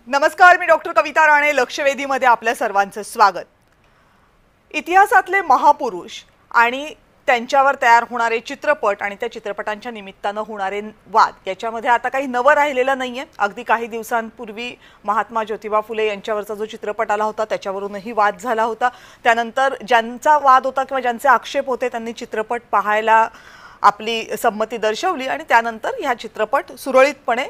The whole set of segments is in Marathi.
नमस्कार, मी डॉक्टर कविता राणे. लक्षवेधीमध्ये आपल्या सर्वांचं स्वागत. इतिहासातले महापुरुष आणि त्यांच्यावर तयार होणारे चित्रपट आणि त्या चित्रपटांच्या निमित्तानं होणारे वाद याच्यामध्ये आता काही नवं राहिलेलं नाहीये. अगदी काही दिवसांपूर्वी महात्मा ज्योतिबा फुले यांच्यावरचा जो चित्रपट आला होता त्याच्यावरूनही वाद झाला होता. त्यानंतर ज्यांचा वाद होता किंवा ज्यांचे आक्षेप होते त्यांनी चित्रपट पाहायला आपली संमती दर्शवली आणि त्यानंतर हा चित्रपट सुरळीतपणे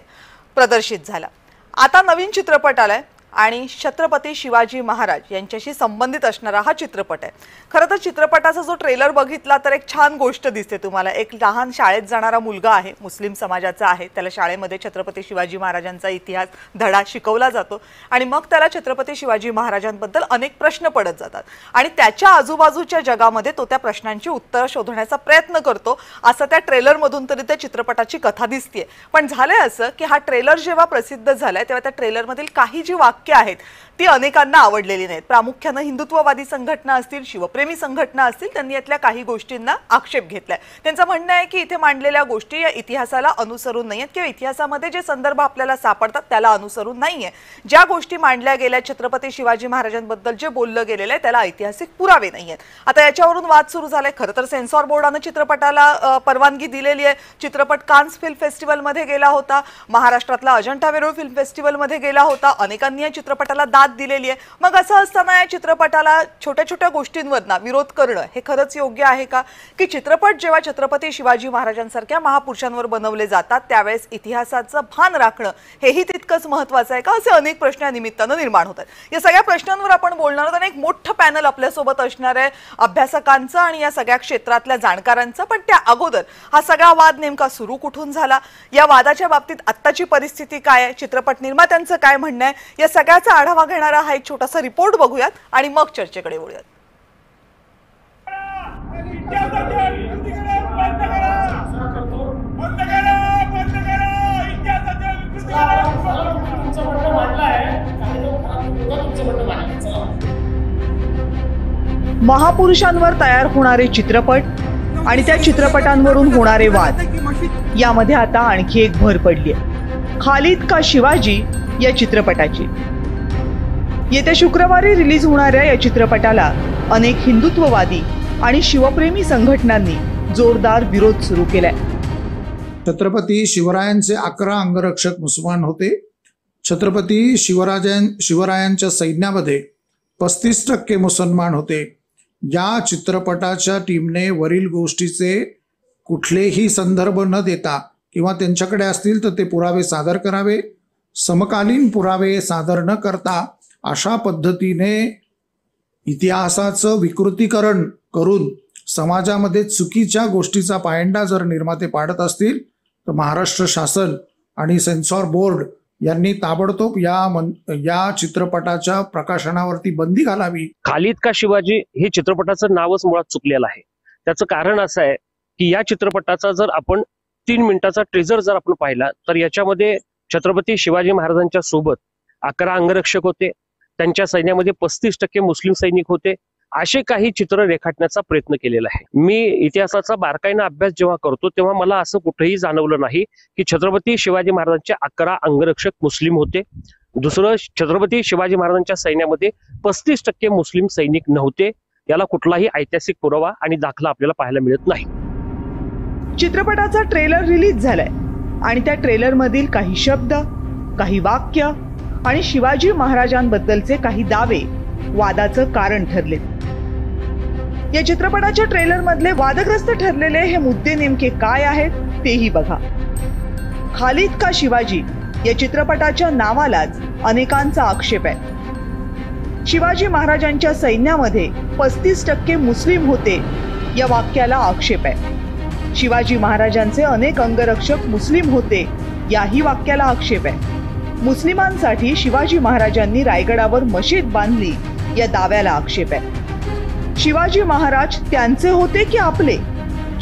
प्रदर्शित झाला. आता नवीन चित्रपट आलाय आणि छत्रपती शिवाजी महाराज यांच्याशी संबंधित असणारा हा चित्रपट आहे. खरं तर चित्रपटाचा जो ट्रेलर बघितला तर एक छान गोष्ट दिसते तुम्हाला. एक लहान शाळेत जाणारा मुलगा आहे, मुस्लिम समाजाचा आहे. त्याला शाळेमध्ये छत्रपती शिवाजी महाराजांचा इतिहास धडा शिकवला जातो आणि मग त्याला छत्रपती शिवाजी महाराजांबद्दल अनेक प्रश्न पडत जातात आणि त्याच्या आजूबाजूच्या जगामध्ये तो त्या प्रश्नांची उत्तरं शोधण्याचा प्रयत्न करतो, असं त्या ट्रेलरमधून तरी त्या चित्रपटाची कथा दिसतेय. पण झालंय असं की हा ट्रेलर जेव्हा प्रसिद्ध झालाय तेव्हा त्या ट्रेलरमधील काही जी वाक्य आहेत ती अनेकांना आवडलेली नाहीत. प्रामुख्याने हिंदुत्ववादी संघटना असतील, शिवप्रेमी संघटना असतील, त्यांनी यातल्या काही गोष्टींना आक्षेप घेतलाय. त्यांचं म्हणणं आहे की इथे मांडलेल्या गोष्टी या इतिहासाला अनुसरून नाहीयेत किंवा इतिहासामध्ये जे संदर्भ आपल्याला सापडतात त्याला अनुसरून नाहीये. ज्या गोष्टी मांडल्या गेल्या, छत्रपती शिवाजी महाराजांबद्दल जे बोललं गेलेलं आहे त्याला ऐतिहासिक पुरावे नाहीयेत. आता याच्यावरून वाद सुरू झालाय. खरं तर सेन्सॉर बोर्डाने चित्रपटाला परवानगी दिलेली आहे. चित्रपट कान्स फिल्म फेस्टिवलमध्ये गेला होता, महाराष्ट्रातला अजंठा वेरूळ फिल्म फेस्टिवलमध्ये गेला होता. अनेकांनी या चित्रपटाला दाद दिलेली आहे. मग असं असताना या चित्रपटाला छोट्या छोट्या गोष्टींवरना विरोध करणं हे खरंच योग्य आहे का? की चित्रपट जेव्हा छत्रपती शिवाजी महाराजांसारख्या महापुरुषांवर बनवले जातात त्यावेळेस इतिहासाचं भान राखणं हेही तितकंच महत्त्वाचं आहे का? असे अनेक प्रश्न या निमित्तानं निर्माण होतात. या सगळ्या प्रश्नांवर आपण बोलणार आहोत आणि एक मोठं पॅनल आपल्यासोबत असणार आहे अभ्यासकांचं आणि या सगळ्या क्षेत्रातल्या जाणकारांचं. पण त्या अगोदर हा सगळा वाद नेमका सुरू कुठून झाला, या वादाच्या बाबतीत आत्ताची परिस्थिती काय आहे, चित्रपट निर्मात्यांचं काय म्हणणं आहे, या सगळ्याचा आढावा घेणारा हा एक छोटासा रिपोर्ट बघूयात आणि मग चर्चेकडे वळूयात. महापुरुषांवर तयार होणारे चित्रपट आणि त्या चित्रपटांवरून होणारे वाद यामध्ये आता आणखी एक भर पडली आहे. खालिद का शिवाजी या चित्रपटाची. येत्या शुक्रवारी रिलीज होणाऱ्या या चित्रपटाला अनेक हिंदुत्ववादी आणि शिवप्रेमी संघटनांनी जोरदार विरोध सुरू केलाय. छत्रपती शिवरायांचे 11 अंगरक्षक मुसलमान होते. छत्रपती शिवरायांच्या सैन्यामध्ये 35% मुसलमान होते. या चित्रपटाच्या टीमने वरील गोष्टीचे कुठलेही संदर्भ न देता किंवा त्यांच्याकडे असतील तर ते पुरावे सादर करावे, समकालीन पुरावे सादर न करता अशा पद्धतीने इतिहासाचं विकृतीकरण करून समाजामध्ये चुकीच्या गोष्टीचा पायंडा जर निर्माते पाडत असतील तर महाराष्ट्र शासन आणि सेन्सॉर बोर्ड यांनी ताबडतोब या चित्रपटाच्या प्रकाशनावरती बंदी घालावी. खालिद का शिवाजी हे चित्रपटाचं नावच मुळात चुकलेलं आहे. त्याचं कारण असं आहे की या चित्रपटाचा जर आपण 3 मिनिटाचा ट्रेजर जर आपण पाहिला तर याच्यामध्ये छत्रपती शिवाजी महाराजांच्या सोबत 11 अंगरक्षक होते, त्यांच्या सैन्यामध्ये 35% मुस्लिम सैनिक होते, असे काही चित्र रेखाटण्याचा प्रयत्न केलेला आहे. मी इतिहासाचा बारकाईने अभ्यास जेव्हा करतो तेव्हा मला असं कुठेही जाणवलं नाही की छत्रपती शिवाजी महाराजांचे 11 अंगरक्षक मुस्लिम होते. दुसरं, छत्रपती शिवाजी महाराजांच्या सैन्यामध्ये 35% मुस्लिम सैनिक नव्हते. याला कुठलाही ऐतिहासिक पुरावा आणि दाखला आपल्याला पाहायला मिळत नाही. चित्रपटाचा ट्रेलर रिलीज झालाय आणि त्या ट्रेलर मधील काही शब्द, काही वाक्य आणि शिवाजी महाराजांबद्दलचे काही दावे वादाचं कारण ठरले. या चित्रपटाच्या ट्रेलर मधले वादग्रस्त ठरलेले हे मुद्दे नेमके काय आहेत तेही बघा. खालिद का शिवाजी या चित्रपटाच्या नावालाच अनेकांचा आक्षेप आहे. शिवाजी महाराजांच्या सैन्यामध्ये 35% मुस्लिम होते या वाक्याला आक्षेप आहे. शिवाजी महाराजांचे अनेक अंगरक्षक मुस्लिम होते याही वाक्याला आक्षेप आहे. मुस्लिमांसाठी शिवाजी महाराजांनी रायगडावर मशीद बांधली या दाव्याला आक्षेप आहे. शिवाजी महाराज त्यांचे होते की आपले?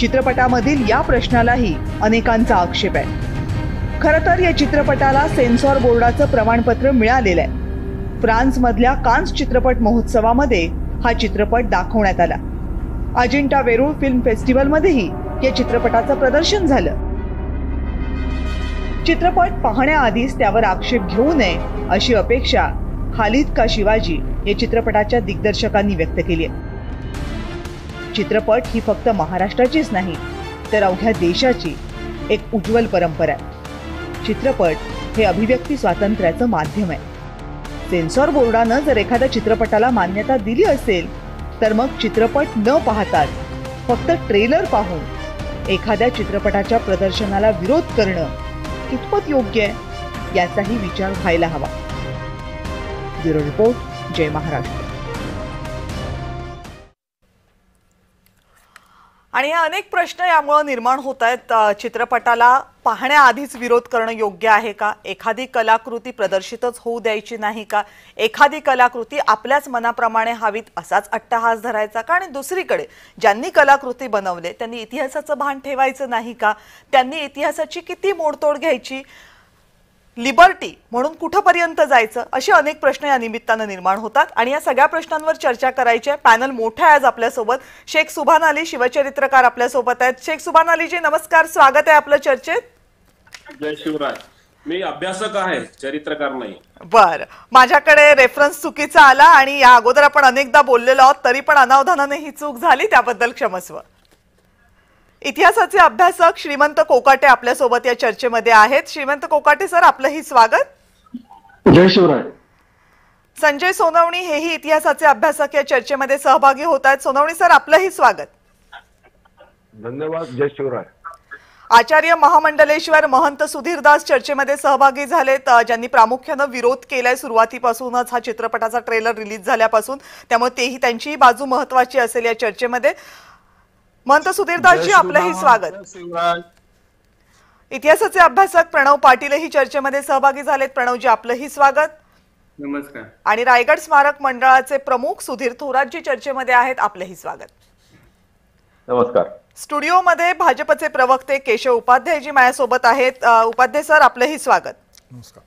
चित्रपटामधील या प्रश्नालाही अनेकांचा आक्षेप आहे. खरं तर या चित्रपटाला सेन्सॉर बोर्डाचं प्रमाणपत्र मिळालेलं आहे. फ्रान्समधल्या कान्स चित्रपट महोत्सवामध्ये हा चित्रपट दाखवण्यात आला. अजिंठा वेरूळ फिल्म फेस्टिवलमध्येही या चित्रपटाचं प्रदर्शन झालं. चित्रपट पाहण्याआधीच त्यावर आक्षेप घेऊ नये अशी अपेक्षा खालिद का शिवाजी या चित्रपटाच्या दिग्दर्शकांनी व्यक्त केली आहे. चित्रपट ही फक्त महाराष्ट्राचीच नाही तर अवघ्या देशाची एक उज्ज्वल परंपरा आहे. चित्रपट हे अभिव्यक्ती स्वातंत्र्याचं माध्यम आहे. सेन्सॉर बोर्डानं जर एखाद्या चित्रपटाला मान्यता दिली असेल तर मग चित्रपट न पाहताच फक्त ट्रेलर पाहून एखाद्या चित्रपटाच्या प्रदर्शनाला विरोध करणं कितपत योग्य आहे याचाही विचार व्हायला हवा. ब्युरो रिपोर्ट, जय महाराष्ट्र. आणि हे अनेक प्रश्न यामुळे निर्माण होत आहेत. चित्रपटाला पाहण्याआधीच विरोध करणं योग्य आहे का? एखादी कलाकृती प्रदर्शितच होऊ द्यायची नाही का? एखादी कलाकृती आपल्याच मनाप्रमाणे हवीत असाच अट्टहास धरायचा का? आणि दुसरीकडे ज्यांनी कलाकृती बनवले त्यांनी इतिहासाचं भान ठेवायचं नाही का? त्यांनी इतिहासाची किती मोडतोड घ्यायची? लिबर्टी म्हणून कुठपर्यंत जायचं? असे अनेक प्रश्न या निमित्तानं निर्माण होतात आणि या सगळ्या प्रश्नांवर चर्चा करायची आहे. पॅनल मोठा आहे आज आपल्यासोबत. शेख सुभान अली शिवचरित्रकार आपल्यासोबत आहेत. शेख सुभान अलीजी नमस्कार, स्वागत आहे आपलं चर्चेत. जय शिवराय. मी अभ्यासक आहे, चरित्रकार नाही. बर, माझ्याकडे रेफरन्स चुकीचा आला आणि या अगोदर आपण अनेकदा बोललेलो आहोत, तरी पण अनावधानाने ही चूक झाली, त्याबद्दल क्षमस्व. इतिहासाचे अभ्यासक श्रीमंत कोकाटे आपल्यासोबत या चर्चेमध्ये आहेत. श्रीमंत कोकाटे सर, आपलंही स्वागत. जय शिवराय. संजय सोनवणी हेही इतिहासाचे अभ्यासक या चर्चेमध्ये सहभागी होत आहेत. सोनवणी सर, आपलंही स्वागत. धन्यवाद. जय शिवराय. आचार्य महामंडलेश्वर महंत सुधीरदास चर्चेमध्ये सहभागी झालेत, ज्यांनी प्रामुख्यानं विरोध केलाय सुरुवातीपासूनच हा चित्रपटाचा ट्रेलर रिलीज झाल्यापासून, त्यामुळे तेही त्यांचीही बाजू महत्वाची असेल या चर्चेमध्ये. महंत सुधीरदासजी, आपलंही स्वागत. इतिहासाचे अभ्यासक प्रणव पाटीलही चर्चेमध्ये सहभागी झालेत. प्रणवजी, आपलंही स्वागत. नमस्कार. आणि रायगड स्मारक मंडळाचे प्रमुख सुधीर थोरातजी चर्चेमध्ये आहेत. आपलंही स्वागत. नमस्कार. स्टुडिओमध्ये भाजपचे प्रवक्ते केशव उपाध्यायजी माझ्यासोबत आहेत. उपाध्याय सर, आपलंही स्वागत. नमस्कार.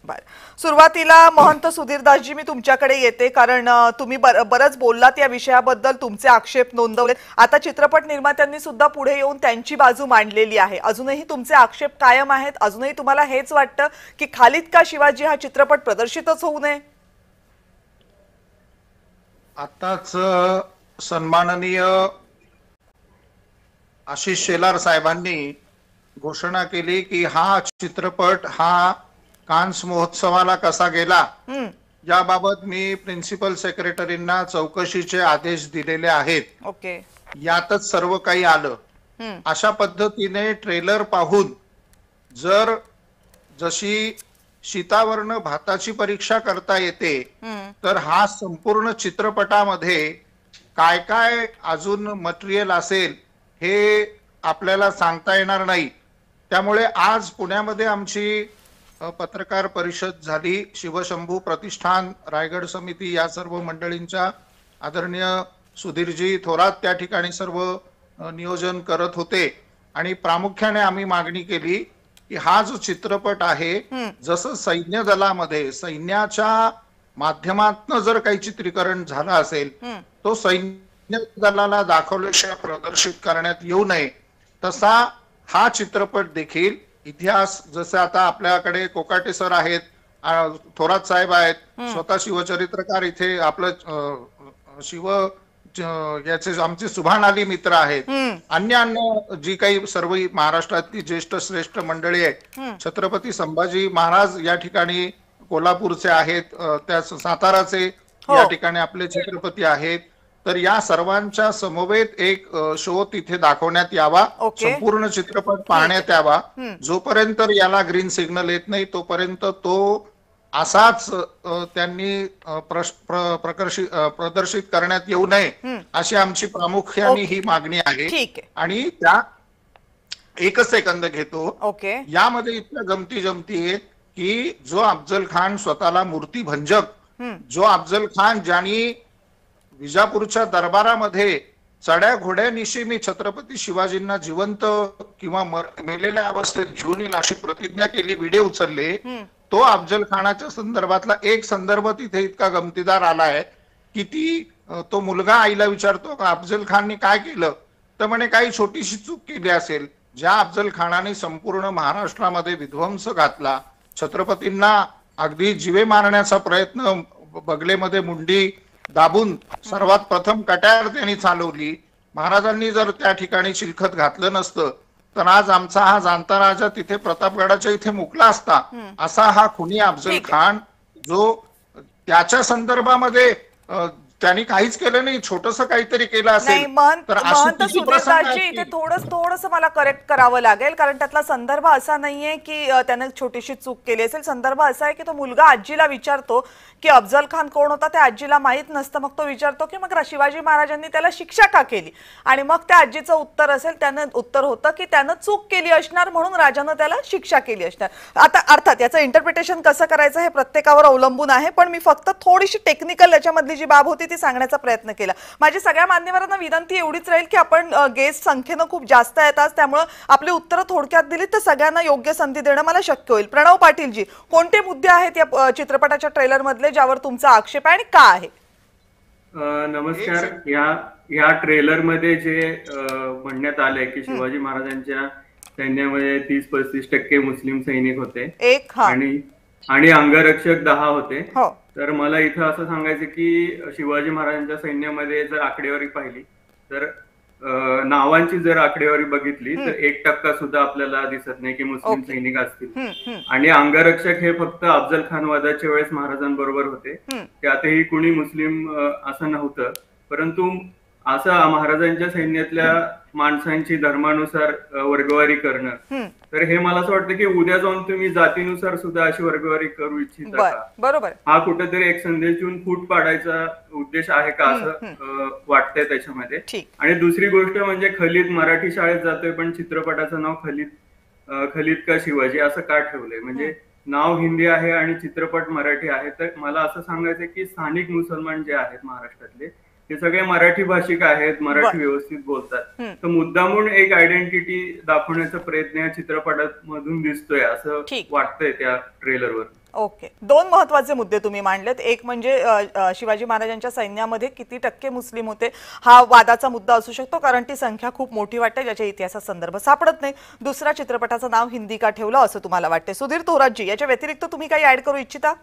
बर, सुरुवातीला महंत सुधीरदासजी मी तुमच्याकडे येते, कारण तुम्ही बरंच बोललात या विषयाबद्दल, तुमचे आक्षेप नोंदवलेत. आता चित्रपट निर्मात्यांनी सुद्धा पुढे येऊन त्यांची बाजू मांडलेली आहे. अजूनही तुमचे आक्षेप कायम आहेत? अजूनही तुम्हाला हेच वाटतं की खालिद का शिवाजी हा चित्रपट प्रदर्शितच होऊ नये? आताच सन्माननीय आशिष शेलार साहेबांनी घोषणा केली की हा चित्रपट हा कान्स महोत्सवाला कसा गेला याबाबत मी प्रिन्सिपल सेक्रेटरींना चौकशीचे आदेश दिलेले आहेत. ओके, यातच सर्व काही आलं. अशा पद्धतीने ट्रेलर पाहून जर जशी शीतावर्ण भाताची परीक्षा करता येते, तर हा संपूर्ण चित्रपटामध्ये काय काय अजून मटेरियल असेल हे आपल्याला सांगता येणार नाही. त्यामुळे आज पुण्यामध्ये आमची पत्रकार परिषद झाली. शिवशंभू प्रतिष्ठान, रायगड समिती या सर्व मंडळींच्या आदरणीय सुधीरजी थोरात त्या ठिकाणी सर्व नियोजन करत होते आणि प्रामुख्याने आम्ही मागणी केली की हा जो चित्रपट आहे, जसं सैन्य दलामध्ये सैन्याच्या माध्यमातून जर काही चित्रीकरण झालं असेल, तो सैन्य दलाला दाखवल्याशिवाय प्रदर्शित करण्यात येऊ नये, तसा हा चित्रपट देखील इतिहास, जसं आता आपल्याकडे कोकाटे सर आहेत, थोरात साहेब आहेत, स्वतः शिवचरित्रकार इथे आपलं शिव याचे आमचे सुभान अली मित्र आहेत, अन्य जी काही सर्व महाराष्ट्रातली ज्येष्ठ श्रेष्ठ मंडळी आहे, छत्रपती संभाजी महाराज या ठिकाणी कोल्हापूरचे आहेत, त्या साताराचे या ठिकाणी आपले छत्रपती आहेत, तर या सर्वांच्या समवेत एक शो तिथे दाखवण्यात यावा, संपूर्ण चित्रपट पाहण्यात यावा. जोपर्यंत याला ग्रीन सिग्नल येत नाही तोपर्यंत तो असाच त्यांनी प्रदर्शित करण्यात येऊ नये अशी आमची प्रामुख्याने ही मागणी आहे. आणि त्या एकच सेकंद घेतो, यामध्ये इतक्या गमती जमती आहेत की जो अफजल खान स्वतःला मूर्तीभंजक, जो अफजल खान ज्यांनी विजापूरच्या दरबारामध्ये चढ्या घोड्यानिशी मी छत्रपती शिवाजींना जिवंत किंवा मेलेल्या अवस्थेत घेऊन येईल अशी प्रतिज्ञा केली, व्हिडिओ उचलले, तो अफजल खानाच्या संदर्भातला एक संदर्भ तिथे इतका गमतीदार आलाय की तो मुलगा आईला विचारतो का अफजल खानने काय केलं, तर म्हणे काही छोटीशी चूक केली असेल, ज्या अफजल खानाने संपूर्ण महाराष्ट्रामध्ये विध्वंस घातला, छत्रपतींना अगदी जीवे मारण्याचा प्रयत्न, बगलेमध्ये मुंडी दाबून सर्वात प्रथम कट्यार त्यांनी चालवली. महाराजांनी जर त्या ठिकाणी चिलखत घातलं नसतं तर आज आमचा हा जाणता राजा तिथे प्रतापगडाच्या इथे मुकला असता. असा हा खुनी अफजल खान, जो त्याच्या संदर्भामध्ये त्यांनी काहीच केलं नाही, छोटस काहीतरी केलं नाही. असेल तर महंत सुधीरदासजी, इथे थोडंसं मला करेक्ट करावं लागेल, कारण त्यातला संदर्भ असा नाहीये की त्याने छोटीशी चूक केली असेल. संदर्भ असा आहे की तो मुलगा आजीला विचारतो की अफजल खान कोण होता, त्या आजीला माहित नसतं. मग तो विचारतो की मग शिवाजी महाराजांनी त्याला शिक्षा का केली, आणि मग त्या आजीचं उत्तर असेल, त्यानं उत्तर होतं की त्यानं चूक केली असणार म्हणून राजानं त्याला शिक्षा केली असणार. आता अर्थात याचं इंटरप्रिटेशन कसं करायचं हे प्रत्येकावर अवलंबून आहे, पण मी फक्त थोडीशी टेक्निकल याच्यामधली जी बाब होती ती सांगण्याचा प्रयत्न केला. माझी सगळ्या मान्यवरांना विनंती एवढीच राहील की आपण गेस्ट संख्येनं खूप जास्त येतात, त्यामुळे आपली उत्तरं थोडक्यात दिली तर सगळ्यांना योग्य संधी देणं मला शक्य होईल. प्रणव पाटीलजी, कोणते मुद्दे आहेत या चित्रपटाच्या ट्रेलर मधले ज्यावर तुमचा आक्षेप आहे आणि का आहे? नमस्कार. या ट्रेलर मध्ये जे म्हणण्यात आलंय की शिवाजी महाराजांच्या सैन्यामध्ये 30-35% मुस्लिम सैनिक होते आणि अंगरक्षक 10 होते. तर मला इथं असं सांगायचं की शिवाजी महाराजांच्या सैन्यामध्ये जर आकडेवारी पाहिली तर नावांची जर आकडेवारी बघितली तर 1% सुद्धा आपल्याला दिसत नाही की मुस्लिम सैनिक असतील. आणि अंगरक्षक हे फक्त अफजल खान वधाच्या वेळेस महाराजांबरोबर होते, त्यातही कुणी मुस्लिम असं नव्हतं. परंतु असं महाराजांच्या सैन्यातल्या माणसांची धर्मानुसार वर्गवारी करणं, तर हे मला असं वाटतं की उद्या जाऊन तुम्ही जातीनुसार सुद्धा अशी वर्गवारी करू इच्छिता का? बरोबर. हा कुठेतरी एक संदेश देऊन फूट पाडायचा उद्देश आहे का असं वाटतंय त्याच्यामध्ये. आणि दुसरी गोष्ट म्हणजे खलीद मराठी शाळेत जातोय पण चित्रपटाचं नाव खलीद का शिवाजी असं का ठेवलंय? म्हणजे नाव हिंदी आहे आणि चित्रपट मराठी आहे. तर मला असं सांगायचं की स्थानिक मुसलमान जे आहेत महाराष्ट्रातले ते सगळे मराठी भाषिक आहेत, मराठी व्यवस्थित बोलतात. तर मुद्दामून एक आयडेंटिटी दाखवण्याचा प्रयत्न या चित्रपटामधून दिसतोय असं वाटतंय त्या ट्रेलरवर. ओके, दोन महत्वाचे मुद्दे तुम्ही मांडलेत. एक म्हणजे शिवाजी महाराजांच्या सैन्यामध्ये किती टक्के मुस्लिम होते हा वादाचा मुद्दा असू शकतो, कारण ती संख्या खूप मोठी वाटते ज्याच्या इतिहासात संदर्भ सापडत नाही. दुसरा, चित्रपटाचं नाव हिंदी का ठेवलं असं तुम्हाला वाटते. सुधीर थोरातजी, याच्या व्यतिरिक्त तुम्ही काही ऍड करू इच्छिता?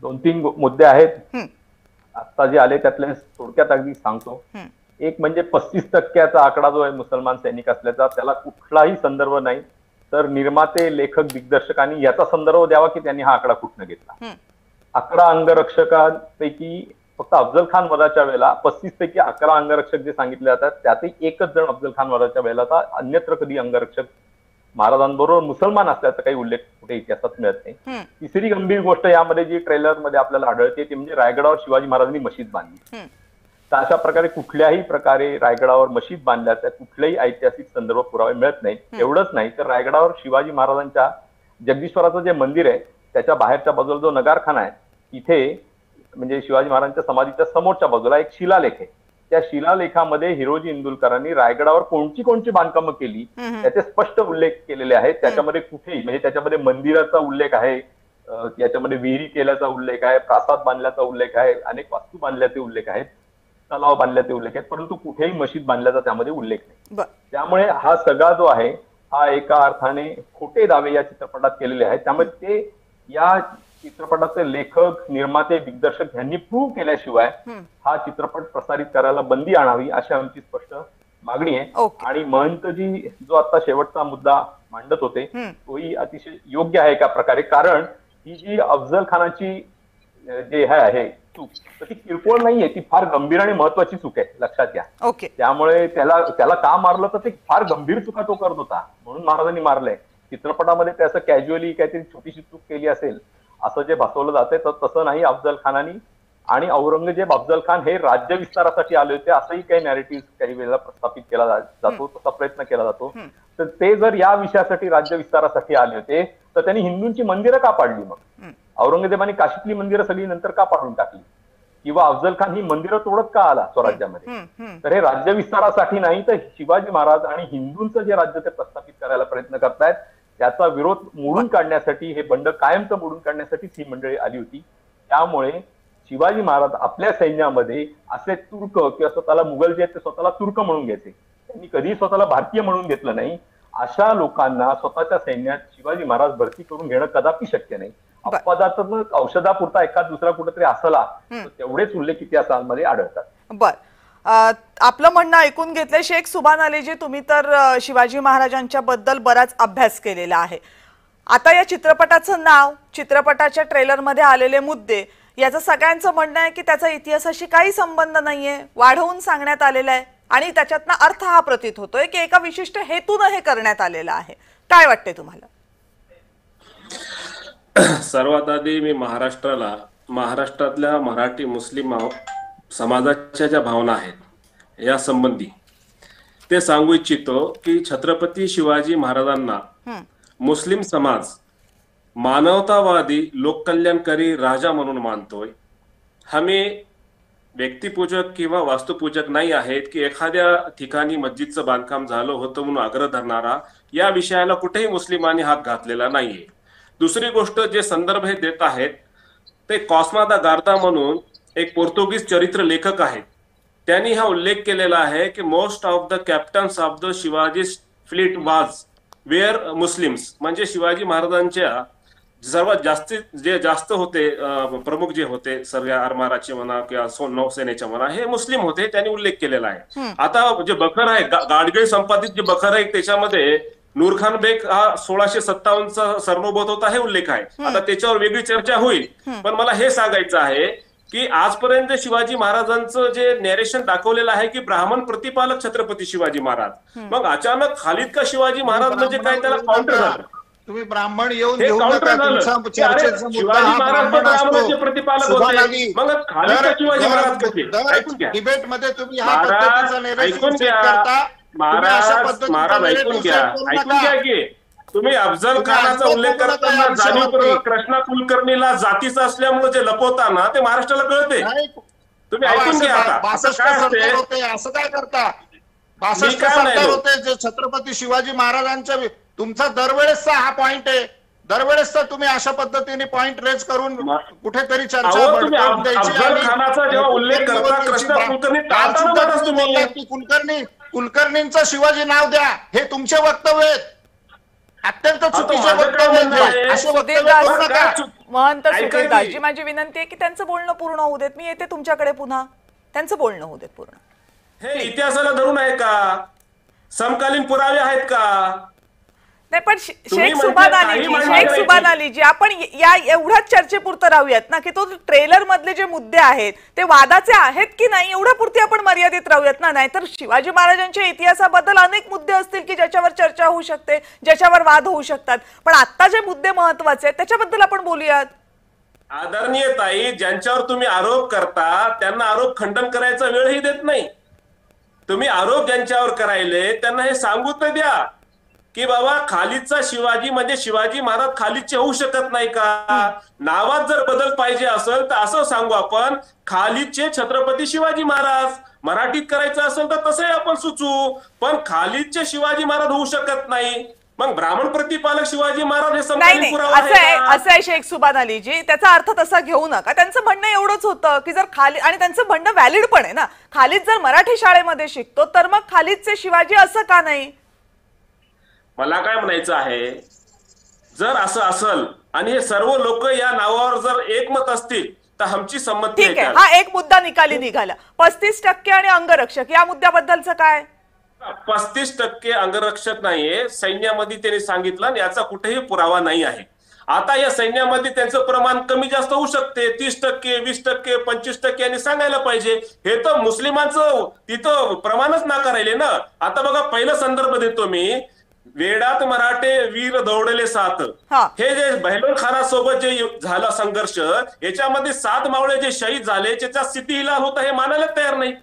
2-3 मुद्दे आहेत आता जे आले त्यातले थोडक्यात अगदी सांगतो. एक म्हणजे 35% आकडा जो आहे मुसलमान सैनिक असल्याचा, त्याला कुठलाही संदर्भ नाही. तर निर्माते, लेखक, दिग्दर्शकांनी याचा संदर्भ द्यावा की त्यांनी हा आकडा कुठनं घेतला. 11 अंगरक्षकांपैकी फक्त अफजल खान वधाच्या वेळेला 35 पैकी 11 अंगरक्षक जे सांगितले जातात त्यातही एकच जण अफजल खान वधाच्या वेळेला था. अन्यत्र कधी अंगरक्षक महाराजांबरोबर मुसलमान असल्याचा काही उल्लेख कुठे इतिहासात मिळत नाही. तिसरी गंभीर गोष्ट यामध्ये जी ट्रेलर मध्ये आपल्याला आढळते ती म्हणजे रायगडावर शिवाजी महाराजांनी मशीद बांधली. तर अशा प्रकारे कुठल्याही प्रकारे रायगडावर मशीद बांधल्याचा कुठलेही ऐतिहासिक संदर्भ पुरावे मिळत नाही. एवढंच नाही तर रायगडावर शिवाजी महाराजांच्या जगदीश्वराचं जे मंदिर आहे त्याच्या बाहेरच्या बाजूला जो नगारखाना आहे तिथे म्हणजे शिवाजी महाराजांच्या समाधीच्या समोरच्या बाजूला एक शिलालेख आहे. त्या शिलालेखामध्ये हिरोजी इंदुलकरांनी रायगडावर कोणची बांधकामं केली त्याचे स्पष्ट उल्लेख केलेले आहेत. त्याच्यामध्ये कुठेही म्हणजे त्याच्यामध्ये मंदिराचा उल्लेख आहे, याच्यामध्ये विहिरी केल्याचा उल्लेख आहे, प्रासाद बांधल्याचा उल्लेख आहे, अनेक वास्तू बांधल्याचे उल्लेख आहेत, तलाव बांधल्याचे उल्लेख आहेत, परंतु कुठेही मशीद बांधल्याचा त्यामध्ये उल्लेख नाही. त्यामुळे हा सगळा जो आहे हा एका अर्थाने खोटे दावे या चित्रपटात केलेले आहेत. त्यामुळे ते या चित्रपटाचे लेखक, निर्माते, दिग्दर्शक यांनी प्रूव्ह केल्याशिवाय हा चित्रपट प्रसारित करायला बंदी आणावी अशी आमची स्पष्ट मागणी आहे. आणि महंतजी जो आता शेवटचा मुद्दा मांडत होते तोही अतिशय योग्य आहे एका प्रकारे, कारण ही जी अफजल खानाची जे आहे चूक तर ती किरकोळ नाहीये, ती फार गंभीर आणि महत्वाची चूक आहे, लक्षात घ्या. त्यामुळे त्याला का मारलं तर ते फार गंभीर चुका तो करत होता म्हणून महाराजांनी मारलंय. चित्रपटामध्ये त्याचं कॅज्युअली काहीतरी छोटीशी चूक केली असेल असं जे भासवलं जाते तर तसं नाही. अफजल खानानी आणि औरंगजेब अफजल खान हे राज्य विस्तारासाठी आले होते असंही काही नॅरेटिव्ह काही वेळेला प्रस्थापित केला जातो, तसा प्रयत्न केला जातो. तर ते जर या विषयासाठी राज्य विस्तारासाठी आले होते तर त्यांनी हिंदूंची मंदिरं का पाडली? मग औरंगजेबाने काशीतली मंदिरं सगळी नंतर का पाडून टाकली? किंवा अफजल खान ही मंदिरं तोडत का आला स्वराज्यामध्ये? तर हे राज्य विस्तारासाठी नाही तर शिवाजी महाराज आणि हिंदूंचं जे राज्य ते प्रस्थापित करायला प्रयत्न करतायत त्याचा विरोध मोडून काढण्यासाठी, हे बंड कायमचं मोडून काढण्यासाठीच ही मंडळी आली होती. त्यामुळे शिवाजी महाराज आपल्या सैन्यामध्ये असे तुर्क किंवा स्वतःला मुघल जे आहेत ते स्वतःला तुर्क म्हणून घ्यायचे, त्यांनी कधीही स्वतःला भारतीय म्हणून घेतलं नाही. अशा लोकांना स्वतःच्या सैन्यात शिवाजी महाराज भरती करून घेणं कदापि शक्य नाही. अपवादाचं औषधापुरता एखाद दुसरा कुठेतरी असला तर तेवढेच उल्लेख इतिहासामध्ये आढळतात. बर, आपलं म्हणणं ऐकून घेतलंय. शेख सुभान अलीजी, तुम्ही तर शिवाजी महाराजांच्या बद्दल बराच अभ्यास केलेला आहे. आता या चित्रपटाचं नाव, चित्रपटाच्या ट्रेलरमध्ये आलेले मुद्दे, याचं सगळ्यांचं म्हणणं आहे की त्याचा इतिहासाशी काही संबंध नाहीये, वाढवून सांगण्यात आलेला आहे आणि त्याच्यातनं अर्थ हा प्रतीत होतोय की एका विशिष्ट हेतून हे करण्यात आलेलं आहे. काय वाटतंय तुम्हाला? सर्वात आधी मी महाराष्ट्रातल्या मराठी मुस्लिम समाजाच्या ज्या भावना आहेत या संबंधी ते सांगू इच्छितो की छत्रपती शिवाजी महाराजांना मुस्लिम समाज मानवतावादी लोककल्याणकारी राजा म्हणून मानतोय. आम्ही व्यक्तिपूजक किंवा वास्तुपूजक नाही आहेत की एखाद्या ठिकाणी मस्जिदचं बांधकाम झालं होतं म्हणून आग्रह धरणारा या विषयाला कुठेही मुस्लिमांनी हात घातलेला नाहीये. दुसरी गोष्ट, जे संदर्भ हे देत आहेत ते कॉस्मा दा गार्दा म्हणून एक पोर्तुगीज चरित्र लेखक आहेत. त्यांनी हा उल्लेख केलेला आहे की most of the captains of the Shivaji fleet वाज वेअर मुस्लिम्स, म्हणजे शिवाजी महाराजांच्या सर्वात जास्त होते प्रमुख जे होते सगळ्या आरमाराचे म्हणा किंवा नौसेनेच्या म्हणा हे मुस्लिम होते. त्यांनी उल्लेख केलेला आहे. आता जे बखर आहे, गाडगिळ संपादित जे बखर आहे त्याच्यामध्ये नूरखान बेग हा 1657चा सरनोबत होता हे उल्लेख आहे. आता त्याच्यावर वेगळी चर्चा होईल, पण मला हे सांगायचं आहे की आजपर्यंत शिवाजी महाराजांचं जे नॅरेशन दाखवलेलं आहे की ब्राह्मण प्रतिपालक छत्रपती शिवाजी महाराज, मग अचानक खालीद का शिवाजी महाराज म्हणजे काय, त्याला काउंटर झालं. तुम्ही ब्राह्मण येऊन घेऊ नका, तुमचा चर्चेचा मुद्दा हा ब्राह्मण असतो. प्रतिपालक होते, मग खालीद का शिवाजी महाराज कसे? डिबेट मध्ये तुम्ही हा पद्धतीचा ऐकून घ्या महाराज, ऐकून घ्या की तुम्ही अफजल खानाचा उल्लेख करताना जाणीवपूर्वक कृष्णा कुलकर्णीला जातीचं असल्यामुळे जे लपवताना ते महाराष्ट्राला कळते. तुम्ही ऐकून घ्या. आता असं काय करता? 62 होते जे छत्रपती शिवाजी महाराजांच्या, तुमचा दरवेळेसचा हा पॉइंट आहे. दरवेळेसचा तुम्ही अशा पद्धतीने पॉइंट रेज करून कुठेतरी चर्चा कुलकर्णींचं शिवाजी नाव द्या, हे तुमचे वक्तव्य आहेत. अत्यंत चुकीचे वक्तव्य. महंत सुधीरदासजी, माझी विनंती आहे की त्यांचं बोलणं पूर्ण होऊ देत. मी येते तुमच्याकडे पुन्हा, त्यांचं बोलणं होऊ देत पूर्ण. हे इतिहासाला धरून आहे का? समकालीन पुरावे आहेत का? नाही, पण शेख सुभान अलीजी, आपण या एवढ्याच चर्चेपुरतं राहूयात ना की तो ट्रेलर मधले जे मुद्दे आहेत ते वादाचे आहेत की नाही एवढ्यापुरती आपण मर्यादित राहूयात ना. नाहीतर शिवाजी महाराजांच्या इतिहासाबद्दल अनेक मुद्दे असतील की ज्याच्यावर चर्चा होऊ शकते, ज्याच्यावर वाद होऊ शकतात. पण आता जे मुद्दे महत्वाचे आहेत त्याच्याबद्दल आपण बोलूयात. आदरणीय ताई, ज्यांच्यावर तुम्ही आरोप करता त्यांना आरोप खंडन करायचा वेळही देत नाही. तुम्ही आरोप ज्यांच्यावर करायले त्यांना हे सांगू तर द्या की बाबा खालीदचा शिवाजी म्हणजे शिवाजी महाराज खालीदचे होऊ शकत नाही का? नावात जर बदल पाहिजे असेल तर असं सांगू आपण, खालीदचे छत्रपती शिवाजी महाराज. मराठीत करायचं असेल तर तसंही आपण सुचू, पण खालीदचे शिवाजी महाराज होऊ शकत नाही. मग ब्राह्मण प्रतिपालक शिवाजी महाराज हे समकालीन पुरावा आहे. असं आहे शेख सुभान अलीजी, त्याचा अर्थ तसा घेऊ नका. त्यांचं म्हणणं एवढंच होतं की जर खालीद, आणि त्यांचं म्हणणं व्हॅलिड पण आहे ना, खालीद जर मराठी शाळेमध्ये शिकतो तर मग खालीदचे शिवाजी असं का नाही? मला काय म्हणायचं आहे, जर असं असेल आणि हे सर्व लोक या नावावर जर एकमत असतील तर आमची संमती आहे. ठीक आहे, हा एक मुद्दा निकाली निघाला. 35% आणि अंगरक्षक या मुद्द्याबद्दलचं काय? 35% अंगरक्षक नाहीये सैन्यामध्ये, त्यांनी सांगितलं आणि याचा कुठेही पुरावा नाही आहे. आता या सैन्यामध्ये त्यांचं प्रमाण कमी जास्त होऊ शकते, 30%, 20%, 25% यांनी सांगायला पाहिजे. हे तर मुस्लिमांचं तिथं प्रमाणच नाकारायले ना. आता बघा, पहिला संदर्भ देतो मी, वेडात मराठे वीर दौडले 7, हे जे बहलोन खानासोबत जे झाला संघर्ष, याच्यामध्ये 7 मावळे जे शहीद झाले त्याचा सिद्धी हिलाल होता हे मानायला तयार नाही.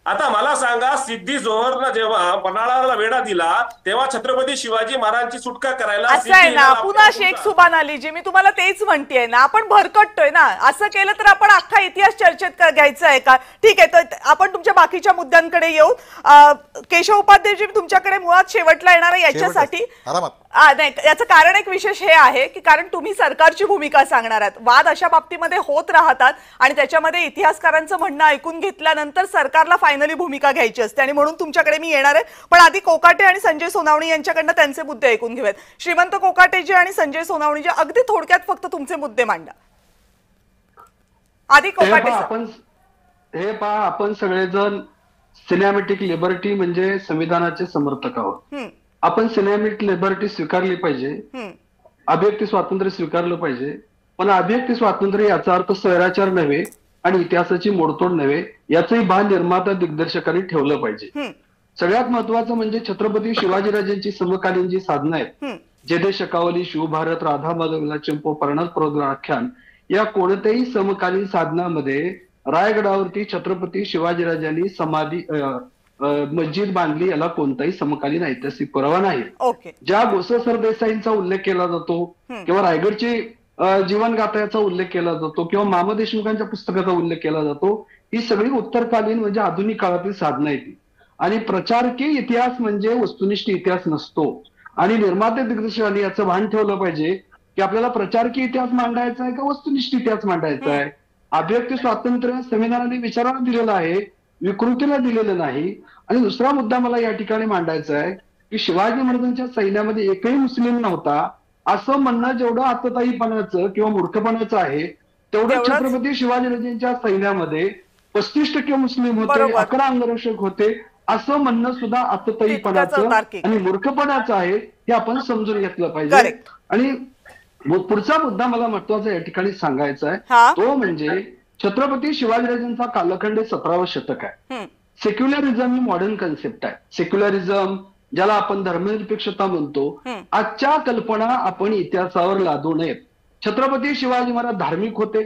आता मला सांगा, सिद्धी जोहरला जेव्हा पन्हाळाला वेढा दिला तेव्हा छत्रपती शिवाजी महाराजांची सुटका करायला असं आहे ना. पुन्हा शेख सुभान अलीजी, मी तुम्हाला तेच म्हणतेय ना, आपण भरकटतोय ना. असं केलं तर आपण अख्खा इतिहास चर्चेत घ्यायचा आहे का? ठीक आहे, तर आपण तुमच्या बाकीच्या मुद्द्यांकडे येऊ. केशव उपाध्यायजी, तुमच्याकडे मुळात शेवटला येणार आहे याच्यासाठी. नाही, याचं कारण एक विशेष हे आहे की कारण तुम्ही सरकारची भूमिका सांगणार आहात. वाद अशा बाबतीमध्ये होत राहतात आणि त्याच्यामध्ये इतिहासकारांचं म्हणणं ऐकून घेतल्यानंतर सरकारला फायनली भूमिका घ्यायची असते आणि म्हणून तुमच्याकडे मी येणार आहे. पण आधी कोकाटे आणि संजय सोनावणी यांच्याकडनं त्यांचे मुद्दे ऐकून घेऊयात. श्रीमंत कोकाटेजी आणि संजय सोनावणीजी, अगदी थोडक्यात फक्त तुमचे मुद्दे मांडा. आधी कोकाटे. आपण सगळेजण सिनेमॅटिक लिबर्टी म्हणजे संविधानाचे समर्थक आहोत. आपण सिनेमॅटिक लिबर्टी स्वीकारली पाहिजे, अभिव्यक्ती स्वातंत्र्य स्वीकारलं पाहिजे. पण अभिव्यक्ती स्वातंत्र्य याचा अर्थ स्वैराचार नव्हे आणि इतिहासाची मोडतोड नव्हे, याचंही भान निर्माता दिग्दर्शकांनी ठेवलं पाहिजे. सगळ्यात महत्वाचं म्हणजे छत्रपती शिवाजीराजांची समकालीन जी साधनं आहेत, जेदे शकावली, शिवभारत, राधा माधव चंपो, पर्णात प्रौद्र आख्यान, या कोणत्याही समकालीन साधनामध्ये रायगडावरती छत्रपती शिवाजीराजांनी समाधी मस्जिद बांधली याला कोणताही समकालीन ऐतिहासिक पुरावा नाही. ज्या गोसे सरदेसाईंचा उल्लेख केला जातो किंवा रायगडची जीवनगाथा याचा उल्लेख केला जातो किंवा मामा देशमुखांच्या पुस्तकाचा उल्लेख केला जातो, ही सगळी उत्तरकालीन म्हणजे आधुनिक काळातील साधनं आहेत. आणि प्रचारकी इतिहास म्हणजे वस्तुनिष्ठ इतिहास नसतो. आणि निर्माते दिग्दर्शकांनी याचं भान ठेवलं पाहिजे की आपल्याला प्रचारकी इतिहास मांडायचा आहे का वस्तुनिष्ठ इतिहास मांडायचा आहे. अभिव्यक्ती स्वातंत्र्य संविधानाने विचाराला दिलेलं आहे, विकृतीला दिलेलं नाही. आणि दुसरा मुद्दा मला या ठिकाणी मांडायचा आहे की शिवाजी महाराजांच्या सैन्यामध्ये एकही मुस्लिम नव्हता असं म्हणणं जेवढं आतताईपणाचं किंवा मूर्खपणाचं आहे, तेवढं छत्रपती शिवाजीराजांच्या सैन्यामध्ये 35% मुस्लिम होते, 11 अंगरक्षक होते असं म्हणणं सुद्धा आतताईपणाचं आणि मूर्खपणाचं आहे, हे आपण समजून घेतलं पाहिजे. आणि पुढचा मुद्दा मला महत्वाचा या ठिकाणी सांगायचा आहे, तो म्हणजे छत्रपती शिवाजीराजांचा कालखंड 17वे शतक आहे. सेक्युलरिझम ही मॉडर्न कन्सेप्ट आहे. सेक्युलरिझम ज्याला आपण धर्मनिरपेक्षता म्हणतो, आजच्या कल्पना आपण इतिहासावर लादू नयेत. छत्रपती शिवाजी महाराज धार्मिक होते,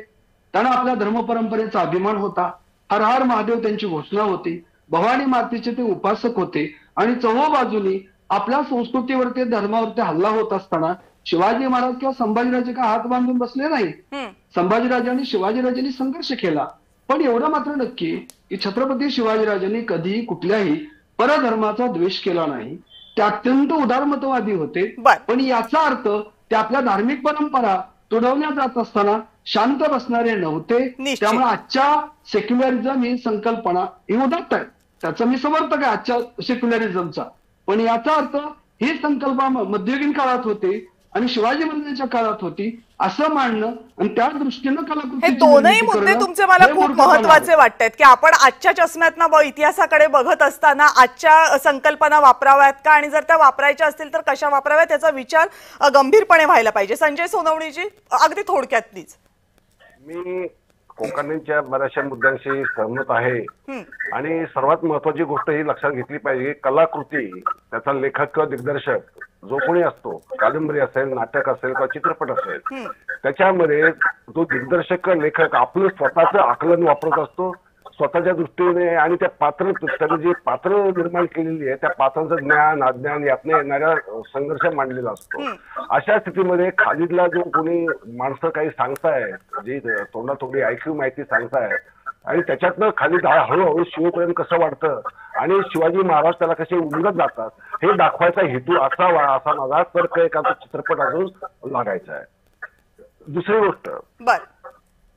त्यांना आपल्या धर्मपरंपरेचा अभिमान होता. हर हर महादेव त्यांची घोषणा होती. भवानी मातेचे ते उपासक होते. आणि चहूबाजूनी आपल्या संस्कृतीवरती धर्मावरती हल्ला होत असताना शिवाजी महाराज किंवा संभाजीराजे का हात बांधून बसले नाही. संभाजीराजे आणि शिवाजीराजांनी संघर्ष केला. पण एवढं मात्र नक्की की छत्रपती शिवाजीराजांनी कधीही कुठल्याही परधर्माचा द्वेष केला नाही. ते अत्यंत उदारमतवादी होते. पण याचा अर्थ ते आपल्या धार्मिक परंपरा तुडवण्यात जात असताना शांत बसणारे नव्हते. त्यामुळे आजच्या सेक्युलरिझम ही संकल्पना ही उदात्त आहे, त्याचा मी समर्थक आहे आजच्या सेक्युलरिझमचा. पण याचा अर्थ ही संकल्पना मध्ययुगीन काळात होते आणि शिवाजी महाराजांच्या काळात होती असं मांडणं आणि त्या दृष्टीनं कलाकृती, हे दोनही मुद्दे तुमचे मला खूप महत्वाचे वाटतात की आपण आजच्या चष्म्यातनं इतिहासाकडे बघत असताना आजच्या संकल्पना वापराव्यात का, आणि जर त्या वापरायच्या असतील तर कशा वापराव्यात याचा विचार गंभीरपणे व्हायला पाहिजे. संजय सोनवणीजी, अगदी थोडक्यात प्लीज. मी कोकणच्या बऱ्याचशा मुद्द्यांशी सहमत आहे. आणि सर्वात महत्वाची गोष्ट ही लक्षात घेतली पाहिजे, कलाकृती, त्याचा लेखक किंवा दिग्दर्शक जो कोणी असतो, कादंबरी असेल, नाटक असेल किंवा चित्रपट असेल, त्याच्यामध्ये तो दिग्दर्शक लेखक आपलं स्वतःचं आकलन वापरत असतो स्वतःच्या दृष्टीने. आणि त्या त्याने जी पात्र निर्माण केलेली आहे त्या पात्रांचं ज्ञान अज्ञान यातनं येणाऱ्या संघर्ष मांडलेला असतो. अशा स्थितीमध्ये खालीदला जो कोणी माणसं काही सांगताय, जी तोंडातोंडी ऐकून माहिती सांगताय आणि त्याच्यातनं खाली हळूहळू शिवप्रेम कसं वाढतं आणि शिवाजी महाराज त्याला कसे उमगत जातात हे दाखवायचा हेतू असावा, असा माझा तर्क एखादा चित्रपट अजून लागायचा आहे. दुसरी गोष्ट,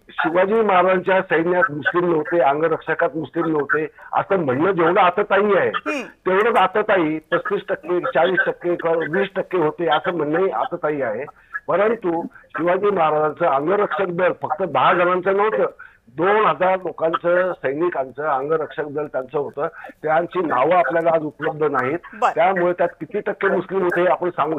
शिवाजी महाराजांच्या सैन्यात मुस्लिम नव्हते, अंगरक्षकात मुस्लिम नव्हते असं म्हणणं जेवढं आतताई आहे तेवढंच आतताई 35%, 40% किंवा 20% होते असं म्हणणंही आतताई आहे. परंतु शिवाजी महाराजांचं अंगरक्षक दल फक्त 10 जणांचं नव्हतं, 2000 लोकांचं, सैनिकांचं अंगरक्षक दल त्यांचं होतं. त्यांची नावं आपल्याला आज उपलब्ध नाहीत. त्यामुळे त्यात किती टक्के मुस्लिम होते आपण सांगू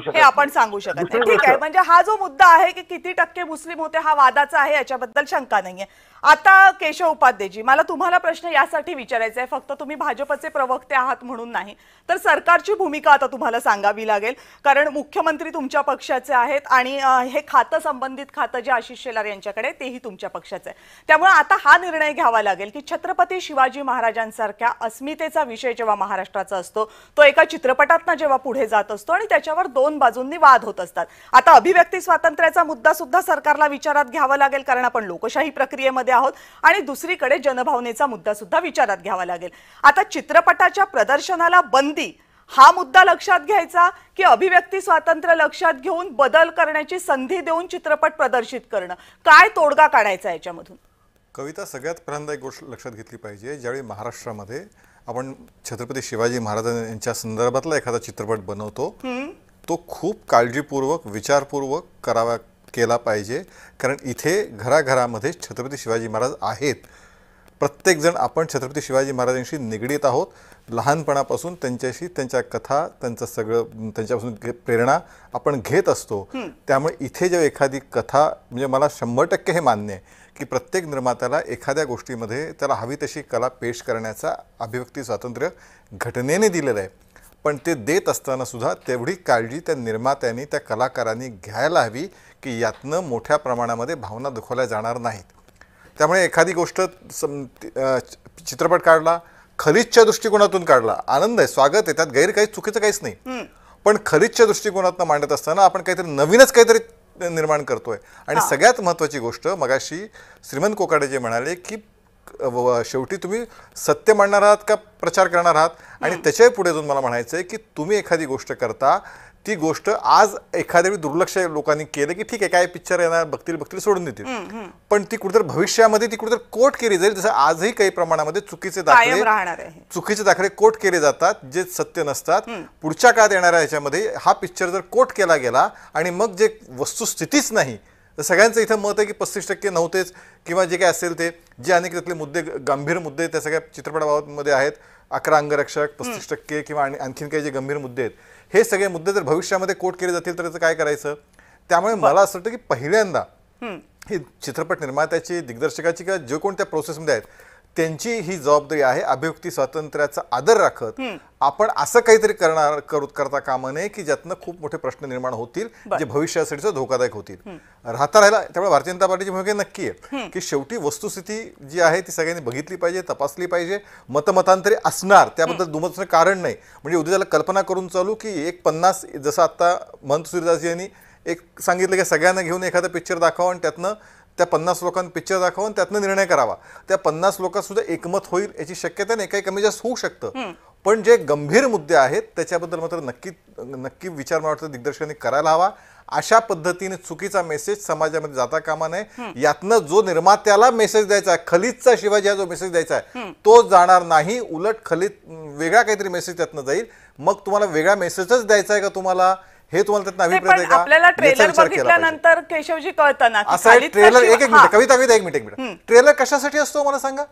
शकत नाही. ठीक आहे, म्हणजे हा जो मुद्दा आहे की किती टक्के मुस्लिम होते हा वादाचा आहे, याच्याबद्दल शंका नाहीये. आता केशव उपाध्येजी, मला तुम्हाला प्रश्न यासाठी विचारायचा आहे, फक्त तुम्ही भाजपचे प्रवक्ते आहात म्हणून नाही, तर सरकारची भूमिका आता तुम्हाला सांगावी लागेल. कारण मुख्यमंत्री तुमच्या पक्षाचे आहेत आणि हे खातं, संबंधित खातं जे आशिष शेलार यांच्याकडे, तेही तुमच्या पक्षाचे आहे. त्यामुळे आता हा निर्णय घ्यावा लागेल की छत्रपती शिवाजी महाराजांसारख्या अस्मितेचा विषय जेव्हा महाराष्ट्राचा असतो, तो एका चित्रपटातनं जेव्हा पुढे जात असतो आणि त्याच्यावर दोन बाजूंनी वाद होत असतात. आता अभिव्यक्ती स्वातंत्र्याचा मुद्दा सुद्धा सरकारला विचारात घ्यावा लागेल, कारण आपण लोकशाही प्रक्रियेमध्ये आहोत. आणि दुसरीकडे जनभावनेचा मुद्दा सुद्धा विचारात घ्यावा लागेल. आता चित्रपटाच्या प्रदर्शनाला बंदी हा मुद्दा लक्षात घ्यायचा की अभिव्यक्ती स्वातंत्र्य लक्षात घेऊन बदल करण्याची संधी देऊन चित्रपट प्रदर्शित करणं, काय तोडगा काढायचा याच्यामधून? कविता, सगळ्यात पहिल्यांदा एक गोष्ट लक्षात घेतली पाहिजे, ज्यावेळी महाराष्ट्रामध्ये आपण छत्रपती शिवाजी महाराज यांच्या संदर्भातला एखादा चित्रपट बनवतो तो खूप काळजीपूर्वक विचारपूर्वक केला पाहिजे, कारण इथे घराघरामध्ये छत्रपती शिवाजी महाराज आहेत. प्रत्येकजण आपण छत्रपती शिवाजी महाराजांशी निगडीत आहोत. लहानपणापासून त्यांच्याशी त्यांच्या कथा, त्यांचं सगळं त्यांच्यापासून प्रेरणा आपण घेत असतो. त्यामुळे इथे जेव्हा एखादी कथा, म्हणजे मला 100% हे मान्य आहे की प्रत्येक निर्मात्याला एखाद्या गोष्टीमध्ये त्याला हवी तशी कला पेश करण्याचा अभिव्यक्ती स्वातंत्र्य घटनेने दिलेलं आहे, पण ते देत असताना सुद्धा तेवढी काळजी त्या निर्मात्यांनी, त्या कलाकारांनी घ्यायला हवी की यातनं मोठ्या प्रमाणामध्ये भावना दुखावल्या जाणार नाहीत. त्यामुळे एखादी गोष्ट चित्रपट काढला, खलिजच्या दृष्टिकोनातून काढला, आनंद आहे, स्वागत आहे, त्यात गैर काही चुकीचं काहीच नाही, पण खलिजच्या दृष्टिकोनातून मांडत असताना आपण काहीतरी नवीनच काहीतरी निर्माण करतोय. आणि सगळ्यात महत्त्वाची गोष्ट, मगाशी श्रीमंत कोकाटे जे म्हणाले की शेवटी तुम्ही सत्य मांडणार आहात का प्रचार करणार आहात, आणि त्याच्या पुढे जाऊन मला म्हणायचं आहे की तुम्ही एखादी गोष्ट करता, ती गोष्ट आज एखाद्या वेळी दुर्लक्ष लोकांनी केलं की ठीक आहे, काय पिक्चर येणार, बघतील सोडून देतील, पण ती कुठेतरी भविष्यामध्ये ती कुठेतरी कोट केली जाईल. जसं आजही काही प्रमाणामध्ये चुकीचे दाखले कोट केले जातात जे सत्य नसतात. पुढच्या काळात येणाऱ्या ह्याच्यामध्ये हा पिक्चर जर कोट केला गेला आणि मग जे वस्तुस्थितीच नाही, तर सगळ्यांचं इथं मत आहे की 35% नव्हतेच, किंवा जे काय असेल ते जे अनेक त्यातले मुद्दे, गंभीर मुद्दे त्या सगळ्या चित्रपटाबाबतमध्ये आहेत, 11 अंगरक्षक, 35% किंवा आणखीन काही जे गंभीर मुद्दे आहेत, हे सगळे मुद्दे जर भविष्यामध्ये कोट केले जातील तर त्याचं काय करायचं. त्यामुळे मला असं वाटतं की पहिल्यांदा ही चित्रपट निर्मात्याची, दिग्दर्शकाची किंवा जे कोणत्या प्रोसेसमध्ये आहेत त्यांची ही जबाबदारी आहे अभिव्यक्ती स्वातंत्र्याचा आदर राखत आपण असं काहीतरी करता कामा नये की ज्यातनं खूप मोठे प्रश्न निर्माण होतील, जे भविष्यासाठी धोकादायक होतील. राहता राहिला त्यामुळे भारतीय जनता पार्टीची भूमिका नक्की आहे की शेवटी वस्तुस्थिती जी आहे ती सगळ्यांनी बघितली पाहिजे, तपासली पाहिजे. मतमतांतरी असणार, त्याबद्दल दुमतचं कारण नाही. म्हणजे उद्या त्याला कल्पना करून चालू की एक 50, जसं आता महंत सूर्यदास यांनी एक सांगितलं की सगळ्यांना घेऊन एखादा पिक्चर दाखवा आणि त्यातनं त्या 50 लोकांना पिक्चर दाखवून त्यातनं निर्णय करावा. त्या 50 लोकांत सुद्धा एकमत होईल याची शक्यता नाही, काही कमी जास्त होऊ शकतं. पण जे गंभीर मुद्दे आहेत त्याच्याबद्दल मात्र नक्की विचार मला वाटतं दिग्दर्शकांनी करायला हवा. अशा पद्धतीने चुकीचा मेसेज समाजामध्ये जाता कामा नये. यातनं जो निर्मात्याला मेसेज द्यायचा आहे, खलिजचा शिवाजी हा जो मेसेज द्यायचा आहे तो जाणार नाही, उलट खलिज वेगळा काहीतरी मेसेज त्यातनं जाईल. मग तुम्हाला वेगळा मेसेजच द्यायचा आहे का तुम्हाला, हे तुम्हाला त्यातनं अभिप्राय आहे का? आपल्याला ट्रेलर बघितल्यानंतर केशवजी कळतं ना की असं ट्रेलर, एक मिनिट कविता, एक मिनिट, ट्रेलर कशासाठी असतो मला सांगा.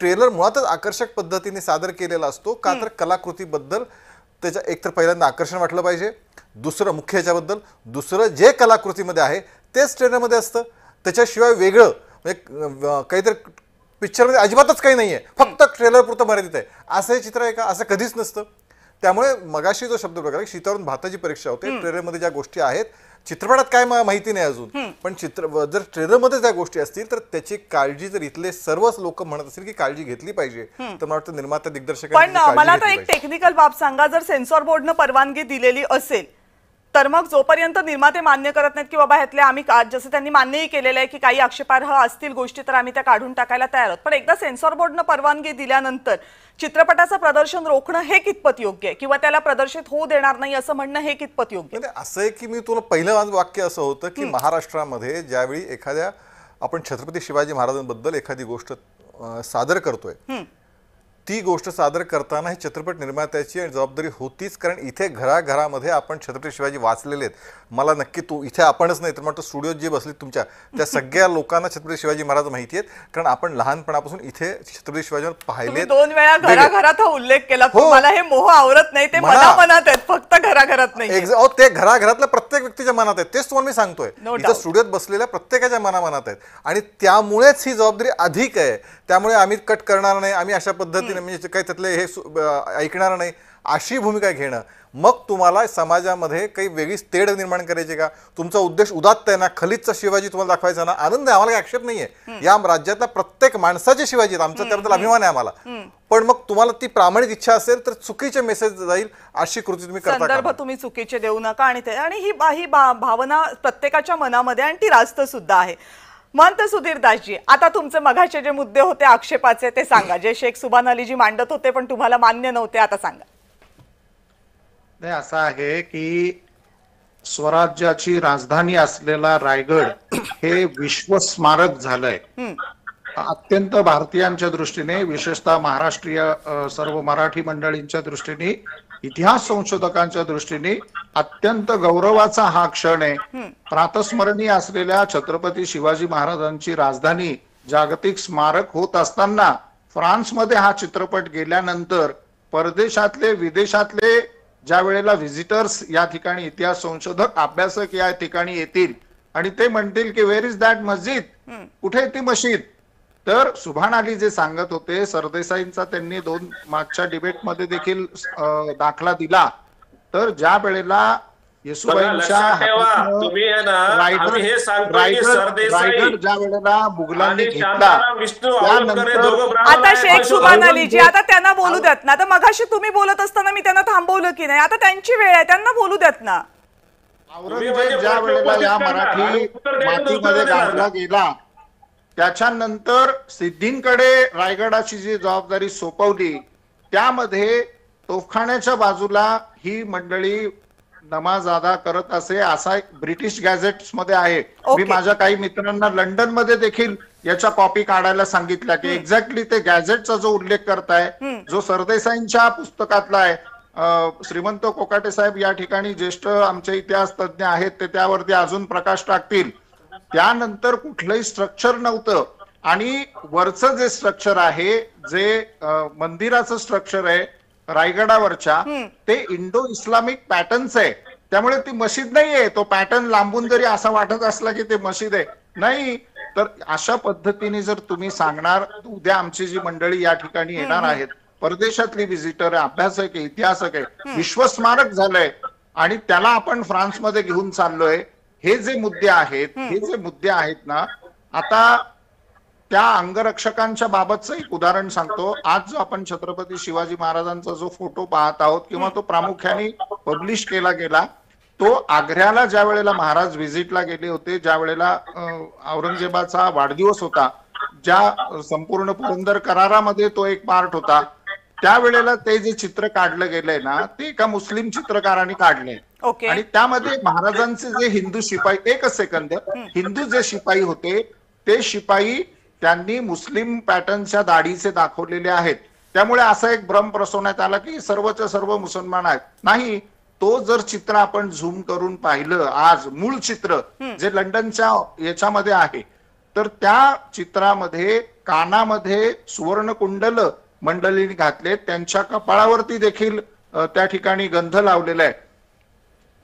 ट्रेलर मुळातच आकर्षक पद्धतीने सादर केलेला असतो का, तर कलाकृतीबद्दल त्याच्या एकतर पहिल्यांदा आकर्षण वाटलं पाहिजे, दुसरं मुख्य ह्याच्याबद्दल, दुसरं जे कलाकृतीमध्ये आहे तेच ट्रेलरमध्ये असतं. त्याच्याशिवाय वेगळं म्हणजे काहीतरी पिक्चरमध्ये अजिबातच काही नाहीये, फक्त ट्रेलर पुरतं मर्यादित आहे असं हे चित्र आहे का? असं कधीच नसतं. त्यामुळे मगाशी जो शब्द प्रकार शीतावरून भाताची परीक्षा होते, ट्रेलरमध्ये ज्या गोष्टी आहेत चित्रपटात काय माहिती नाही अजून, पण जर ट्रेलरमध्ये त्या गोष्टी असतील तर त्याची काळजी जर इथले सर्वच लोक म्हणत असतील की काळजी घेतली पाहिजे, तर मला वाटतं निर्माता दिग्दर्शकांनी. पण मला तर एक टेक्निकल बाब सांगा, जर सेन्सॉर बोर्डनं परवानगी दिलेली असेल तर मग जोपर्यंत निर्माते मान्य करत नाहीत की बाबा ह्यातले आम्ही, जसं त्यांनी मान्यही केलेलं आहे की काही आक्षेपार्ह असतील गोष्टी तर आम्ही त्या काढून टाकायला तयार आहोत, पण एकदा सेन्सॉर बोर्डनं परवानगी दिल्यानंतर चित्रपटाचं प्रदर्शन रोखणं हे कितपत योग्य आहे, किंवा त्याला प्रदर्शित होऊ देणार नाही असं म्हणणं हे कितपत योग्य आहे? असं आहे की मी तुला पहिलं वाक्य असं होतं की महाराष्ट्रामध्ये ज्यावेळी एखाद्या आपण छत्रपती शिवाजी महाराजांबद्दल एखादी गोष्ट सादर करतोय, ती गोष्ट सादर करताना ही चित्रपट निर्मात्याची जबाबदारी होतीच, कारण इथे घराघरामध्ये आपण छत्रपती शिवाजी वाचलेले आहेत. मला नक्की तू इथे आपणच नाही तर म्हणतो स्टुडिओत जे बसले तुमच्या त्या सगळ्या लोकांना छत्रपती शिवाजी महाराज माहिती आहेत, कारण आपण लहानपणापासून इथे छत्रपती शिवाजी पाहिले. 2 वेळा घराघरात हा उल्लेख केला, मला हे मोह आवरत नाही, ते मनामनात आहेत, फक्त घराघरात नाही. ते घराघरातल्या प्रत्येक व्यक्तीच्या मनात आहेत, तेच तुम्हाला मी सांगतोय. इथं स्टुडिओत बसलेल्या प्रत्येकाच्या मनामनात आहेत आणि त्यामुळेच ही जबाबदारी अधिक आहे. त्यामुळे आम्ही कट करणार नाही, आम्ही अशा पद्धतीने म्हणजे काही त्यातले हे ऐकणार नाही अशी भूमिका घेणं. मग तुम्हाला समाजामध्ये काही वेगळीच तेढ निर्माण करायची का? तुमचा उद्देश उदात्त आहे ना, खलिजचा शिवाजी तुम्हाला दाखवायचा ना, आनंद आहे, आम्हाला काही आक्षेप नाहीये. या राज्यातल्या प्रत्येक माणसाचे शिवाजी आहेत, आमचा त्याबद्दल अभिमान आहे आम्हाला. पण मग तुम्हाला ती प्रामाणिक इच्छा असेल तर चुकीचे मेसेज जाईल अशी कृती तुम्ही करता. संदर्भ तुम्ही चुकीचे देऊ नका. आणि ही भावना प्रत्येकाच्या मनामध्ये आणि ती रास्त सुद्धा आहे. महंत सुधीरदासजी, आता तुमचे मघाचे जे मुद्दे होते आक्षेपाचे ते सांगा, जे शेख सुभान अलीजी मांडत होते पण तुम्हाला मान्य नव्हते, आता सांगा. नाही, असं आहे की स्वराज्याची राजधानी असलेला रायगड हे विश्वस्मारक झालंय. अत्यंत भारतीयांच्या दृष्टीने, विशेषतः महाराष्ट्रीय सर्व मराठी मंडळींच्या दृष्टीने, इतिहास संशोधकांच्या दृष्टीने अत्यंत गौरवाचा हा क्षण आहे. प्रातस्मरणीय असलेल्या छत्रपती शिवाजी महाराजांची राजधानी जागतिक स्मारक होत असताना फ्रान्समध्ये हा चित्रपट गेल्यानंतर परदेशातले, विदेशातले ज्या वेळेला व्हिजिटर्स या ठिकाणी, इतिहास संशोधक, अभ्यासक या ठिकाणी येतील आणि ते म्हणतील की वेअर इज दॅट मस्जिद, कुठे ती मशीद, तर सुभान अली जे सांगत होते, सरदेसाईंचा त्यांनी 2 मागच्या डिबेटमध्ये देखील दाखला दिला, तर ज्या वेळेला येसुबाईंच्या रायगड ज्या वेळेला मुघलांनी घेतला, आता शेख सुभान अलीजी, आता त्यांना बोलू द्यात ना. आता मगाशी तुम्ही बोलत असताना मी त्यांना थांबवलं की नाही? आता त्यांची वेळ आहे, त्यांना बोलू द्यात ना. औरंगजेब ज्या वेळेला या मराठी मातीमध्ये गाडला गेला, त्याच्यानंतर सिद्धींकडे रायगडाची जी जबाबदारी सोपवली, त्यामध्ये तोफखान्याच्या बाजूला ही मंडळी नमाज अदा करत असे, असा एक ब्रिटिश गॅझेट्स मध्ये आहे. मी माझ्या काही मित्रांना लंडन मध्ये देखील याच्या कॉपी काढायला सांगितल्या की एक्झॅक्टली ते गॅझेटचा जो उल्लेख करताय, जो सरदेसाईंच्या पुस्तकातला आहे, श्रीमंत कोकाटे साहेब या ठिकाणी ज्येष्ठ आमचे इतिहास तज्ञ आहेत, ते त्यावरती अजून प्रकाश टाकतील. त्यानंतर कुठलंही स्ट्रक्चर नव्हतं आणि वरचं जे स्ट्रक्चर आहे, जे मंदिराचं स्ट्रक्चर आहे रायगडावरच्या, ते इंडो इस्लामिक पॅटर्नच आहे. त्यामुळे ती मशीद नाहीये. तो पॅटर्न लांबून जरी असा वाटत असला की ते मशीद आहे, नाही. तर अशा पद्धतीने जर तुम्ही सांगणार, उद्या आमची जी मंडळी या ठिकाणी येणार आहेत, परदेशातली व्हिजिटर आहे, अभ्यासक आहे, इतिहासक आहे, विश्वस्मारक झालंय आणि त्याला आपण फ्रान्समध्ये घेऊन चाललोय. हे जे मुद्दे आहेत ना, आता त्या अंगरक्षकांच्या बाबतचं एक उदाहरण सांगतो. आज जो आपण छत्रपती शिवाजी महाराजांचा जो फोटो पाहत आहोत किंवा तो प्रामुख्याने पब्लिश केला गेला, तो आग्र्याला ज्या वेळेला महाराज व्हिजिटला गेले होते, ज्या वेळेला औरंगजेबाचा वाढदिवस होता, ज्या संपूर्ण पुरंदर करारामध्ये तो एक पार्ट होता, त्यावेळेला ते जे चित्र काढलं गेलंय ना, ते एका मुस्लिम चित्रकाराने काढले आणि त्यामध्ये महाराजांचे जे हिंदू शिपाई, एकच सेकंद, हिंदू जे शिपाई होते ते शिपाई त्यांनी मुस्लिम पॅटर्नच्या दाढीचे दाखवलेले आहेत. त्यामुळे असा एक भ्रम पसरवण्यात आला की सर्वच्या सर्व मुसलमान आहेत. नाही, तो जर चित्र आपण झूम करून पाहिलं, आज मूळ चित्र जे लंडनच्या याच्यामध्ये आहे, तर त्या चित्रामध्ये कानामध्ये सुवर्ण कुंडल मंडळींनी घातले, त्यांच्या कपाळावरती देखील त्या ठिकाणी गंध लावलेला आहे.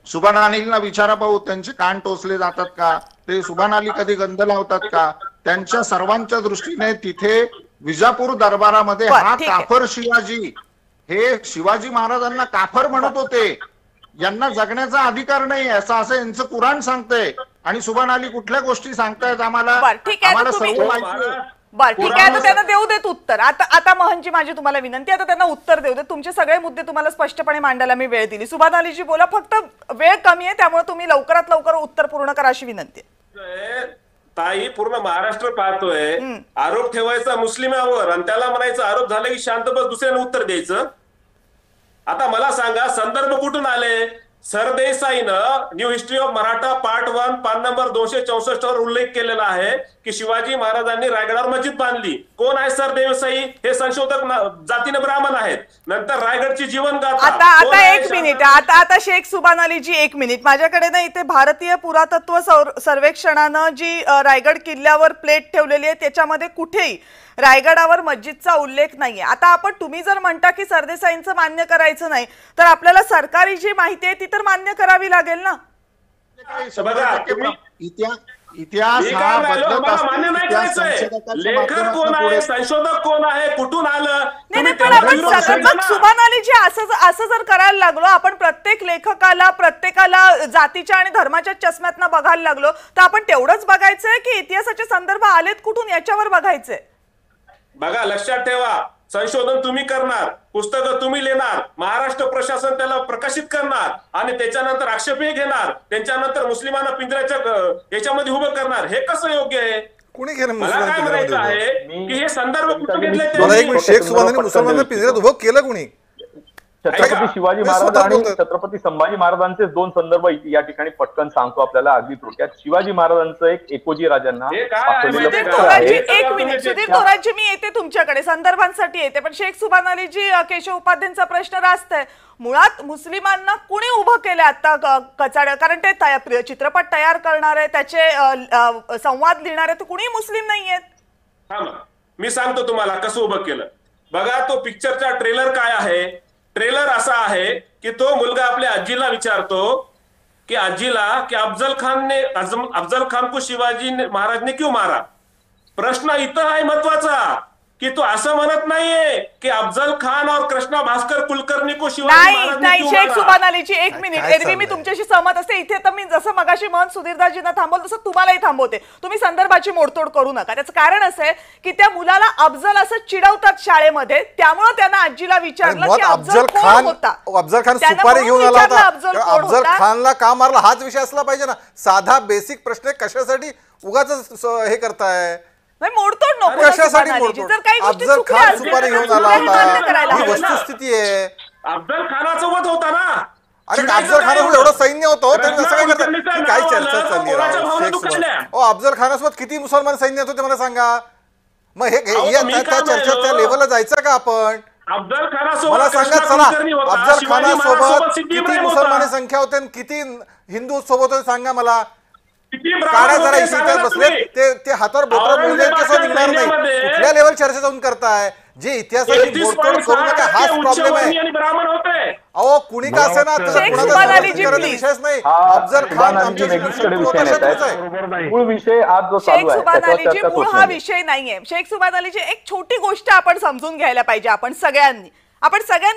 सुभान अलींना विचारा भाऊ, त्यांचे कान टोचले जातात का? ते सुभान अली कधी गंध लावतात का? त्यांच्या सर्वांच्या दृष्टीने तिथे विजापूर दरबारामध्ये हा काफर शिवाजी, हे शिवाजी महाराजांना काफर म्हणत होते, यांना जगण्याचा अधिकार नाही असं यांचं कुराण सांगतंय. आणि सुभान अली कुठल्या गोष्टी सांगतायत आम्हाला सर्व माहिती. बर, ठीक आहे, आता त्यांना देऊ देत उत्तर. आता महनजी, माझी तुम्हाला विनंती, आता त्यांना उत्तर देऊ देत. तुमचे सगळे मुद्दे तुम्हाला स्पष्टपणे मांडायला मी वेळ दिली. सुभान अलीजी बोला, फक्त वेळ कमी आहे, त्यामुळे तुम्ही लवकरात लवकर उत्तर पूर्ण करा अशी विनंती. ताई, पूर्ण महाराष्ट्र पाहतोय, आरोप ठेवायचा मुस्लिमावर आणि त्याला म्हणायचं आरोप झाले की शांत बस, दुसऱ्याने उत्तर द्यायचं. आता मला सांगा, संदर्भ कुठून आले? सरदेसाईनं new history of Maratha part 1 पान नंबर 264 वर उल्लेख केलेला आहे की शिवाजी महाराजांनी रायगडावर मस्जिद बांधली. कोण आहे सरदेसाई? हे संशोधक जातीने ब्राह्मण आहेत. नंतर रायगडची जीवनगाथा. आता एक मिनिट, आता शेख सुभान अलीजी, एक मिनिट. माझ्याकडे ना इथे भारतीय पुरातत्व सर्वेक्षणानं जी रायगड किल्ल्यावर प्लेट ठेवलेली आहे, त्याच्यामध्ये कुठेही रायगडावर मस्जिदचा उल्लेख नाहीये. आता आपण, तुम्ही जर म्हणता की सरदेसाईंचं मान्य करायचं नाही, तर आपल्याला सरकारी जी माहिती आहे ती तर मान्य करावी लागेल ना. इतिहास लेखक कोण आहे, संशोधक कोण आहे, कुठून आलं? नाही, पण आपण सुभान अलीजी असं जर करायला लागलो, आपण प्रत्येक लेखकाला, प्रत्येकाला जातीच्या आणि धर्माच्या चष्म्यातनं बघायला लागलो, तर आपण तेवढंच बघायचंय की इतिहासाचे संदर्भ आलेत कुठून याच्यावर बघायचंय? बघा, लक्षात ठेवा, संशोधन तुम्ही करणार, पुस्तकं तुम्ही लिहिणार, महाराष्ट्र प्रशासन त्याला प्रकाशित करणार आणि त्याच्यानंतर आक्षेपही घेणार, त्याच्यानंतर मुस्लिमांना पिंजऱ्याच्या याच्यामध्ये उभं करणार. हे कसं योग्य आहे? कोणी केलं? मला काय म्हणायचं आहे की हे संदर्भ कुठे घेतले? शेख सुभान अली मुसलमानांना पिंजऱ्यात उभं केलं कोणी? छत्रपती शिवाजी महाराज आणि छत्रपती संभाजी महाराजांचे दोन संदर्भ या ठिकाणी पटकन सांगतो आपल्याला अगदी थोडक्यात. शिवाजी महाराजांचं एक एकोजी राजांना सुधीर थोरातजी, एक मिनिट. सुधीर थोरातजी, मी येते तुमच्याकडे, संदर्भांसाठी येते, पण शेख सुभान अलीजी केशव उपाध्यांचा प्रश्न रास्त आहे. मुळात मुस्लिमांना कुणी उभं केलं आता कचाड, कारण ते चित्रपट तयार करणारे, त्याचे संवाद लिहिणारे तर कुणी मुस्लिम नाहीयेत. मी सांगतो तुम्हाला कसं उभं केलं. बघा, तो पिक्चरचा ट्रेलर काय आहे. ट्रेलर असा आहे की तो मुलगा आपल्या आजीला विचारतो की आजीला कि अफजल खान को शिवाजी महाराज ने क्यों मारा. प्रश्न इथं आहे महत्वाचा की तो असं म्हणत नाहीये की अफजल खान और कृष्णा भास्कर कुलकर्णी को शिवाजी महाराज ने क्यों मारा. शेख सुभान अलीजी, एक मिनिट. एरवी मी तुमच्याशी सहमत असते. इथे तर मी जसं मगाशी महंत सुधीरदासजींना थांबवलं तसं तुम्हालाही थांबवते. तुम्ही संदर्भाची मोडतोड करू नका. त्याचं कारण असं आहे की त्या मुलाला अफजल असं चिडवतात शाळेमध्ये, त्यामुळे त्यांना आजीला विचारलं की अफजल कोण होता. अफजल खान सुपारी घेऊन आला होता. अफजल खानला का मारला हाच विषय असला पाहिजे ना. साधा बेसिक प्रश्न कशासाठी उगाच हे करताय. मोडतोड नको. कशासाठी मोडतोड. अफजल खान सुपारी घेऊन आला होता, ही वस्तुस्थिती आहे. अफजल खानाचा वध होता ना. अरे अफजल खानासोबत एवढं सैन्य होतं, त्यांनी असं काय करतात. काय चर्चा चालली राव. अफजल खानासोबत किती मुसलमान सैन्य होते मला सांगा. मग हे त्या चर्चा त्या लेवलला जायचं का आपण. अफजल खानासोबत मला सांगा, चला अफजल खानासोबत किती मुसलमानी संख्या होते आणि किती हिंदू सोबत होते सांगा मला. काढा जरा इतिहास बसले ते हातावर बोटर बोलले कसं निघणार नाही. कुठल्या लेवल चर्चा जाऊन करताय. जे इतिहासाची मोडतोड करू नका, हाच प्रॉब्लेम आहे. अहो कुणी का असे ना विषयच नाही. अफजल खान मूळ विषय आज जो चालू आहे सुभान अलीजी, मूळ हा विषय नाहीये. शेख सुभान अलीजी, एक छोटी गोष्ट आपण समजून घ्यायला पाहिजे. आपण सगळ्यांनी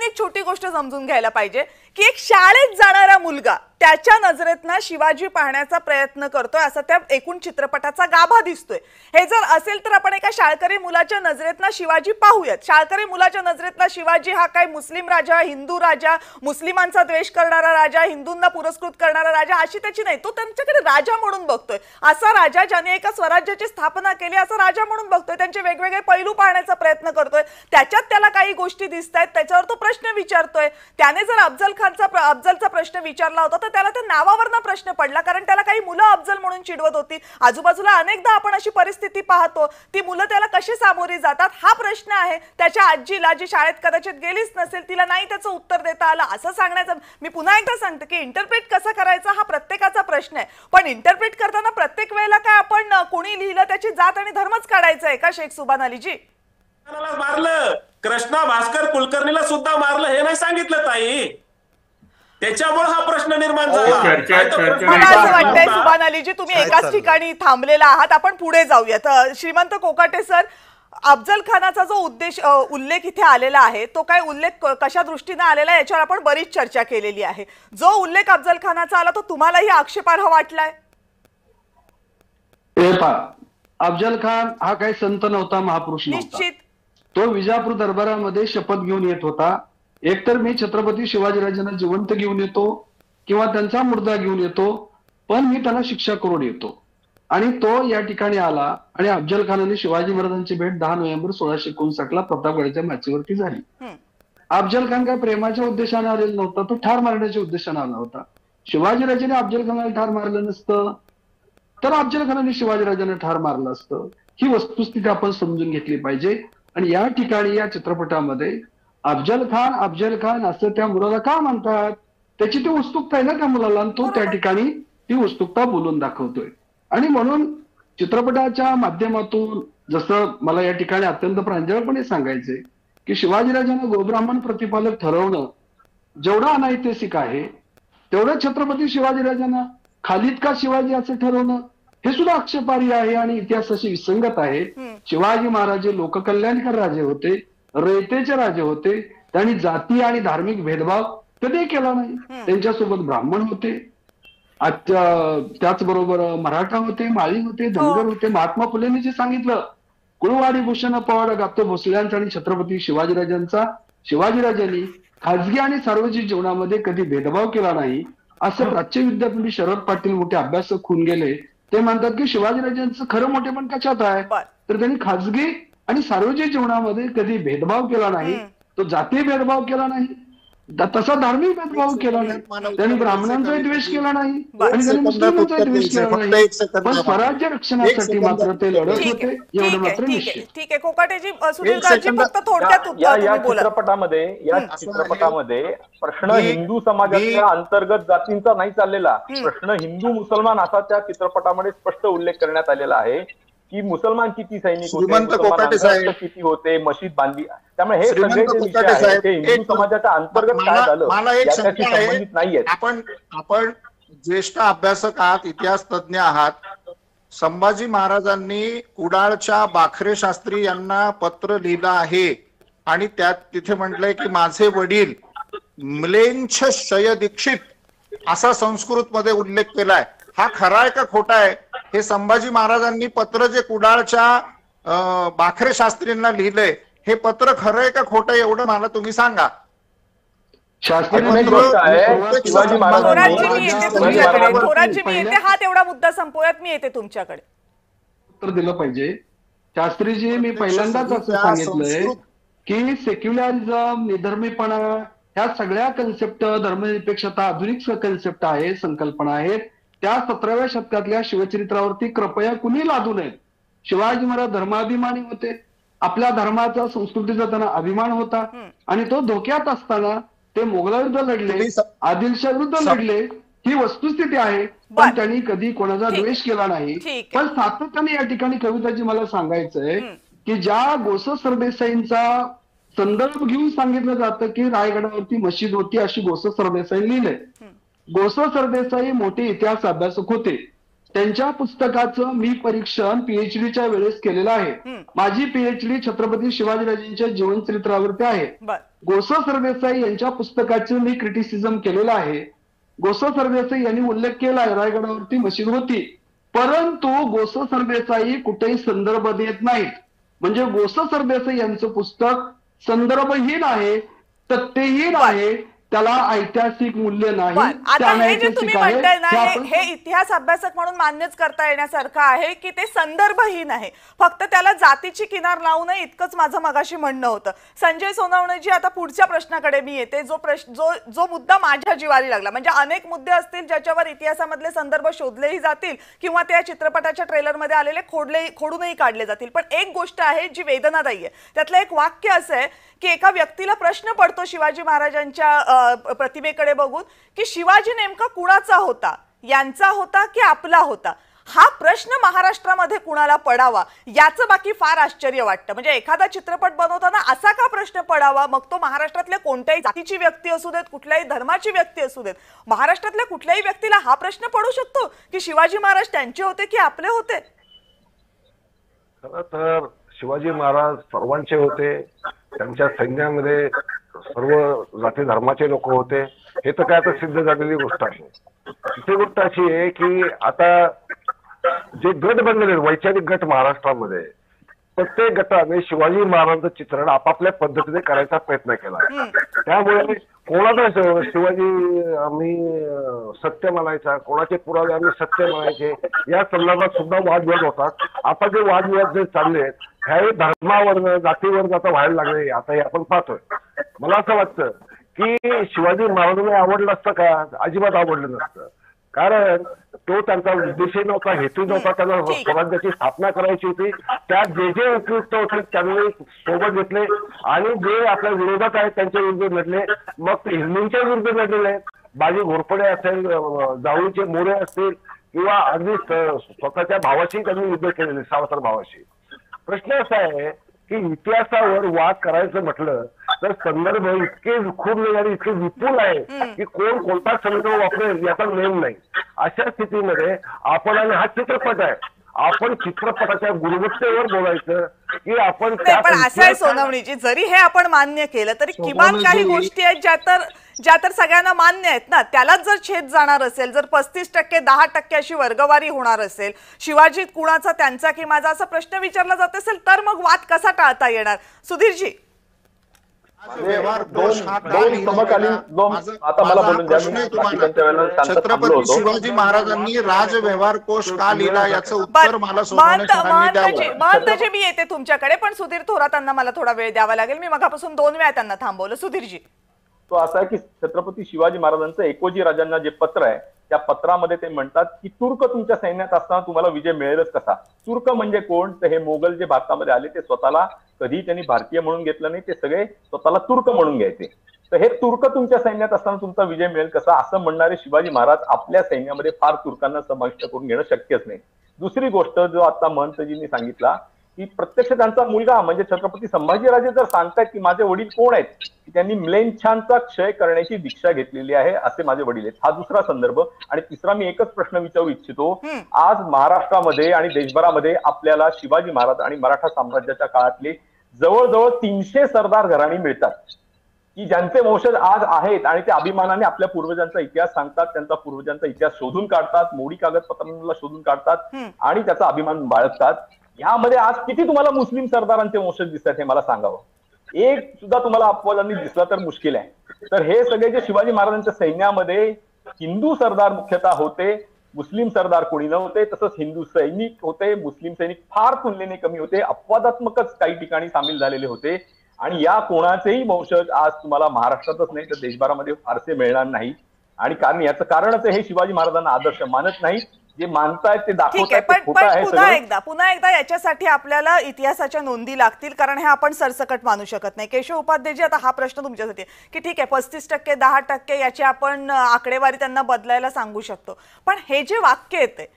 एक छोटी गोष्ट समजून घ्यायला पाहिजे की एक शाळेत जाणारा मुलगा त्याच्या नजरेतनं शिवाजी पाहण्याचा प्रयत्न करतोय असं त्या एकूण चित्रपटाचा गाभा दिसतोय. हे जर असेल तर आपण एका शाळकरी मुलाच्या नजरेतनं शिवाजी पाहूयात. शाळकरी मुलाच्या नजरेतनं शिवाजी हा काय मुस्लिम राजा, हिंदू राजा, मुस्लिमांचा द्वेष करणारा राजा, हिंदूंना पुरस्कृत करणारा राजा अशी त्याची नाही. तो त्यांच्याकडे राजा म्हणून बघतोय. असा राजा ज्याने एका स्वराज्याची स्थापना केली असा राजा म्हणून बघतोय. त्यांचे वेगवेगळे पैलू पाहण्याचा प्रयत्न करतोय. त्याच्यात त्याला काही गोष्टी दिसत आहेत, त्याच्यावर तो प्रश्न विचारतोय. त्याने जर अफजलचा प्रश्न विचारला होता तर त्याला त्या नावावरनं प्रश्न पडला, कारण त्याला काही मुलं अफजल म्हणून चिडवत होती. आजूबाजूला अनेकदा आपण अशी परिस्थिती पाहतो. ती मुलं त्याला कशी सामोरी जातात हा प्रश्न आहे. त्याच्या आजीला, जी शाळेत कदाचित गेलीच नसेल, तिला नाही त्याचं उत्तर देता आलं असं सांगण्याचं. मी पुन्हा एकदा सांगते की इंटरप्रेट कसं करायचं हा प्रत्येकाचा प्रश्न आहे. पण इंटरप्रेट करताना प्रत्येक वेळेला काय आपण कोणी लिहिलं त्याची जात आणि धर्मच काढायचं आहे का शेख सुभान अलीजी. मारलं, कृष्णा भास्कर कुलकर्णीला सुद्धा मारलं हे नाही सांगितलं ताई. त्याच्यामुळे हा प्रश्न निर्माण झाला. मला असं वाटतंय सुभान अलीजी तुम्ही एकाच ठिकाणी थांबलेला आहात. आपण पुढे जाऊयात. श्रीमंत कोकाटे सर, अफजल खानाचा जो उल्लेख इथे आलेला आहे तो काय उल्लेख कशा दृष्टीने आलेला आहे याच्यावर आपण बरीच चर्चा केलेली आहे. जो उल्लेख अफजल खानाचा आला तो तुम्हालाही आक्षेपार्ह वाटलाय. अफजल खान हा काही संत नव्हता, महापुरुष नव्हता. निश्चित तो विजापूर दरबारामध्ये शपथ घेऊन येत होता. एकतर मी छत्रपती शिवाजीराजांना जिवंत घेऊन येतो किंवा त्यांचा मुर्दा घेऊन येतो, पण मी त्यांना शिक्षा करून येतो. आणि तो या ठिकाणी आला आणि अफजल खानाने शिवाजी महाराजांची भेट 10 नोव्हेंबर 1659 प्रतापगडाच्या माचीवरती झाली. अफजल खान काय प्रेमाच्या उद्देशाने आलेला नव्हता, तो ठार मारण्याच्या उद्देशाने आला होता. शिवाजीराजाने अफजल खानाला ठार मारलं नसतं तर अफजल खानाने शिवाजीराजांना ठार मारलं असतं. ही वस्तुस्थिती आपण समजून घेतली पाहिजे. आणि या ठिकाणी या चित्रपटामध्ये अफजल खान असं त्या मुलाला का म्हणतात, त्याची ती उत्सुकता आहे ना त्या मुलाला, तो त्या ठिकाणी ती उत्सुकता बोलून दाखवतोय. आणि म्हणून चित्रपटाच्या माध्यमातून जसं मला या ठिकाणी अत्यंत प्रांजळपणे सांगायचंय की शिवाजीराजांना गोब्राह्मण प्रतिपालक ठरवणं जेवढं अनैतिहासिक आहे तेवढं छत्रपती शिवाजीराजांना खालीद का शिवाजी असं ठरवणं हे सुद्धा आक्षेपार्ह आहे आणि इतिहासाशी विसंगत आहे. शिवाजी महाराज लोककल्याणकार राजे होते, रयतेचे राजे होते. त्यांनी जाती आणि धार्मिक भेदभाव कधी केला नाही. त्यांच्यासोबत ब्राह्मण होते, त्याचबरोबर मराठा होते, माळी होते, धनगर होते. महात्मा फुलेंनी जे सांगितलं, कुळवाडी भूषण पवाड गातो भोसल्यांचा आणि छत्रपती शिवाजीराजांनी खाजगी आणि सार्वजनिक जीवनामध्ये कधी भेदभाव केला नाही असं प्राच्य विद्यापीठ शरद पाटील मोठे अभ्यासक होऊन गेले. ते म्हणतात की शिवाजीराजांचं खरं मोठेपण कशात आहे तर त्यांनी खाजगी आणि सार्वजनिक जीवनामध्ये कधी भेदभाव केला नाही, तो जातीय भेदभाव केला नाही, तसा धार्मिक भेदभाव केला नाही, त्यांनी ब्राह्मणांचाही द्वेष केला नाही आणि त्यांनी मुस्लिमांचाही द्वेष केला नाही, पण स्वराज्य रक्षणासाठी मात्र ते लढत होते, एवढं मात्र निश्चित. ठीक आहे कोकाटेजी, सुधीरजी फक्त थोडक्यात या चित्रपटामध्ये प्रश्न हिंदू समाजाच्या अंतर्गत जातींचा नाही चाललेला, प्रश्न हिंदू मुसलमान असा त्या चित्रपटामध्ये स्पष्ट उल्लेख करण्यात आलेला आहे की मुसलमान किती सैनिक होते, किती होते, मशीद बांधली. त्यामुळे हे सगळे जे विषय आहेत ते हिंदू समाजाच्या अंतर्गत काय झालं याच्याशी संबंधित नाहीयेत. आपण ज्येष्ठ अभ्यासक आहात, इतिहास तज्ञ आहात. संभाजी महाराजांनी कुडाळच्या बाखरे शास्त्री यांना पत्र लिहिलं आहे आणि त्यात तिथे म्हटलंय की माझे वडील म्लेंछ शय दीक्षित असा संस्कृत मध्ये उल्लेख केलाय. हा खरा आहे का खोटा आहे? हे संभाजी महाराजांनी पत्र जे कुडाळच्या बाखरे शास्त्रींना लिहिलंय, हे पत्र खरं आहे का खोटं आहे एवढं मला तुम्ही सांगा. थोरातजी मी येते, हा तेवढा मुद्दा संपवूयात, मी येते तुमच्याकडे. उत्तर दिलं पाहिजे. शास्त्रीजी, मी पहिल्यांदाच असं सांगितलंय की सेक्युलरिझम, निधर्मीपणा ह्या सगळ्या कन्सेप्ट, धर्मनिरपेक्षता आधुनिक कन्सेप्ट आहे, संकल्पना आहेत, त्या 17व्या शतकातल्या शिवचरित्रावरती कृपया कुणी लादू नयेत. शिवाजी महाराज धर्माभिमानी होते, आपल्या धर्माचा, संस्कृतीचा त्यांना अभिमान होता आणि तो धोक्यात असताना ते मोगलाविरुद्ध लढले, आदिलशाह विरुद्ध लढले, ही वस्तुस्थिती आहे. पण त्यांनी कधी कोणाचा द्वेष केला नाही. पण सातत्याने या ठिकाणी कविताजी मला सांगायचंय की ज्या गोस सरदेसाईंचा संदर्भ घेऊन सांगितलं जातं की रायगडावरती मशीद होती अशी गोस सरदेसाई लिहिलंय. गोस सरदेसाई मोठे इतिहास अभ्यासक होते. त्यांच्या पुस्तकाचं मी परीक्षण पीएचडीच्या वेळेस केलेलं आहे. माझी पीएचडी छत्रपती शिवाजीराजांच्या जीवनचरित्रावरती आहे. गोस सरदेसाई यांच्या पुस्तकाचं मी क्रिटिसिझम केलेलं आहे. गोस सरदेसाई यांनी उल्लेख केलाय रायगडावरती मशीद होती, परंतु गोस सरदेसाई कुठेही संदर्भ देत नाहीत. म्हणजे गोस सरदेसाई यांचं पुस्तक संदर्भहीन आहे, तथ्यहीन आहे, त्याला ऐतिहासिक मूल्य नाही. आता हे जे तुम्ही म्हणताय ना, हे इतिहास अभ्यासक म्हणून मान्यच करता येण्यासारखं आहे की ते संदर्भहीन आहे, फक्त त्याला जातीची किनार लावू नये इतकंच माझं मगाशी म्हणणं होतं. संजय सोनवणेजी, आता पुढच्या प्रश्नाकडे मी येते, जो मुद्दा माझ्या जिवारी लागला. म्हणजे अनेक मुद्दे असतील ज्याच्यावर इतिहासामधले संदर्भ शोधलेही जातील किंवा त्या चित्रपटाच्या ट्रेलरमध्ये आलेले खोडूनही काढले जातील, पण एक गोष्ट आहे जी वेदनादायी आहे. त्यातलं एक वाक्य असं आहे की एका व्यक्तीला प्रश्न पडतो शिवाजी महाराजांच्या प्रतिमेकडे बघून की शिवाजी नेमका कुणाचा होता, यांचा होता की आपला होता. हा प्रश्न महाराष्ट्रामध्ये कुणाला पडावा याचं बाकी फार आश्चर्य वाटतं. म्हणजे एखादा चित्रपट बनवताना असा का प्रश्न पडावा, मग तो महाराष्ट्रातल्या कोणत्याही जातीची व्यक्ती असू देत, कुठल्याही धर्माची व्यक्ती असू देत, महाराष्ट्रातल्या कुठल्याही व्यक्तीला हा प्रश्न पडू शकतो की शिवाजी महाराज त्यांचे होते की आपले होते. खरं तर शिवाजी महाराज सर्वांचे होते, त्यांच्या सैन्यामध्ये सर्व जाती धर्माचे लोक होते, हे तर काय आता सिद्ध झालेली गोष्ट आहे. दुसरी गोष्ट अशी आहे की आता जे गट बनलेले वैचारिक गट महाराष्ट्रामध्ये, प्रत्येक गटाने शिवाजी महाराजांचं चित्रण आपापल्या पद्धतीने करायचा प्रयत्न केला. त्यामुळे कोणाचा शिवाजी आम्ही सत्य म्हणायचा, कोणाचे पुरावे आम्ही सत्य म्हणायचे, या संदर्भात सुद्धा वादविवाद होतात. आता जे वादविवाद जे चालले आहेत ह्याही धर्मावर, जातीवर आता व्हायला लागले, आता हे आपण पाहतोय. मला असं वाटतं की शिवाजी महाराजांना आवडलं असतं का? अजिबात आवडलं नसतं. कारण तो त्यांचा उद्देश नव्हता, हेतू नव्हता. त्यांना स्वराज्याची स्थापना करायची होती. त्यात जे जे उपयुक्त होते त्यांनी सोबत घेतले आणि जे आपल्या विरोधात आहेत त्यांच्या विरुद्ध लढले. मग ते हिंदूंच्या विरुद्ध लढलेले आहेत, बाजी घोरपडे असेल, जावळीचे मोरे असतील किंवा अगदी स्वतःच्या भावाशी त्यांनी युद्ध केलेले, सावत्र भावाशी. प्रश्न असा आहे की इतिहासावर वाद करायचं म्हटलं तर संदर्भ इतके खूप आणि इतके विपुल आहे की कोण कोणता संदर्भ वापरेल याचा नेम नाही. अशा स्थितीमध्ये आपण, आणि हा चित्रपट आहे, आपण चित्रपटाच्या गुणवत्तेवर बोलायचं की आपण. पण असं आहे सोनवणीजी, जरी हे आपण मान्य केलं तरी किमान काही गोष्टी आहेत ज्या तर सगळ्यांना मान्य आहेत ना. त्यालाच जर छेद जाणार असेल, जर 35% 10% अशी वर्गवारी होणार असेल, शिवाजी कुणाचा, त्यांचा की माझा, असा प्रश्न विचारला जात असेल, तर मग वाद कसा टाळता येणार? सुधीरजी, छत्रपती शिवाजी महाराजांनी राजव्यवहार कोश का लिहिला याचं उत्तर मला महंतजी मी येते तुमच्याकडे, पण सुधीर थोरातांना मला थोडा वेळ द्यावा लागेल. मी मगापासून 2 वेळा त्यांना थांबवलं. सुधीरजी, तो असा आहे की छत्रपती शिवाजी महाराजांचं एकोजी राजांना जे पत्र आहे त्या पत्रामध्ये ते म्हणतात की तुर्क तुमच्या सैन्यात असताना तुम्हाला विजय मिळेलच कसा. तुर्क म्हणजे कोण, तर हे मोगल जे भारतामध्ये आले ते स्वतःला कधी त्यांनी भारतीय म्हणून घेतलं नाही, ते सगळे स्वतःला तुर्क म्हणून घ्यायचे. तर हे तुर्क तुमच्या सैन्यात असताना तुमचा विजय मिळेल कसा असं म्हणणारे शिवाजी महाराज आपल्या सैन्यामध्ये फार तुर्कांना समाविष्ट करून घेणं शक्यच नाही. दुसरी गोष्ट जो आता महंतजींनी सांगितला की प्रत्यक्ष त्यांचा मुलगा म्हणजे छत्रपती संभाजीराजे जर सांगतायत की माझे वडील कोण आहेत, की त्यांनी म्लेच्छांचा क्षय करण्याची दीक्षा घेतलेली आहे असे माझे वडील आहेत. हा दुसरा संदर्भ. आणि तिसरा मी एकच प्रश्न विचारू इच्छितो, आज महाराष्ट्रामध्ये आणि देशभरामध्ये आपल्याला शिवाजी महाराज आणि मराठा साम्राज्याच्या काळातले जवळजवळ 300 सरदार घराणी मिळतात की ज्यांचे वंशज आज आहेत आणि ते अभिमानाने आपल्या पूर्वजांचा इतिहास सांगतात, त्यांचा पूर्वजांचा इतिहास शोधून काढतात, मोडी कागदपत्रांना शोधून काढतात आणि त्याचा अभिमान बाळगतात. यामध्ये आज किती तुम्हाला मुस्लिम सरदारांचे वंशज दिसतात हे मला सांगावं. एक सुद्धा तुम्हाला अपवादांनी दिसला तर मुश्किल आहे. तर हे सगळे जे शिवाजी महाराजांच्या सैन्यामध्ये हिंदू सरदार मुख्यतः होते, मुस्लिम सरदार कोणी नव्हते, तसंच हिंदू सैनिक होते, मुस्लिम सैनिक फार तुलनेने कमी होते, अपवादात्मकच काही ठिकाणी सामील झालेले होते. आणि या कोणाचेही वंशज आज तुम्हाला महाराष्ट्रातच नाही तर देशभरामध्ये फारसे मिळणार नाही. आणि कारण याचं कारणच हे शिवाजी महाराजांना आदर्श मानत नाही, जे मानतायत ते दाखवतायत ते खोटं आहे. पुन्हा एकदा याच्यासाठी आपल्याला इतिहासाच्या नोंदी लागतील, कारण हे आपण सरसकट मानू शकत नाही. केशव उपाध्यायजी, आता हा प्रश्न तुमच्यासाठी की ठीक आहे 35% 10% याची आपण आकडेवारी त्यांना बदलायला सांगू शकतो, पण हे जे वाक्य येते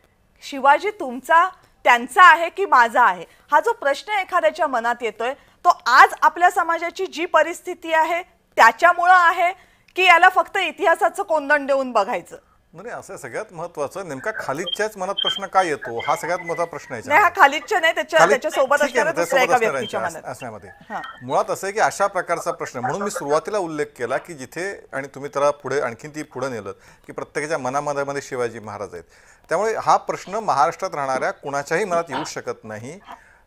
शिवाजी तुमचा त्यांचा आहे की माझा आहे, हा जो प्रश्न एखाद्याच्या मनात येतोय तो आज आपल्या समाजाची जी परिस्थिती आहे त्याच्यामुळं आहे की याला फक्त इतिहासाचं कोंदण देऊन बघायचं? नाही, असं सगळ्यात महत्वाचं नेमका खालिदच्याच मनात प्रश्न काय येतो हा सगळ्यात मोठा प्रश्न आहे. नाही, हा खालिदच्या नाही, त्याच्यासोबत असण्यामध्ये मुळात असं आहे की अशा प्रकारचा प्रश्न, म्हणून मी सुरुवातीला उल्लेख केला की जिथे, आणि तुम्ही त्याला पुढे आणखीन ती पुढे नेलं की प्रत्येकाच्या मनामध्ये शिवाजी महाराज आहेत, त्यामुळे हा प्रश्न महाराष्ट्रात राहणाऱ्या कुणाच्याही मनात येऊ शकत नाही.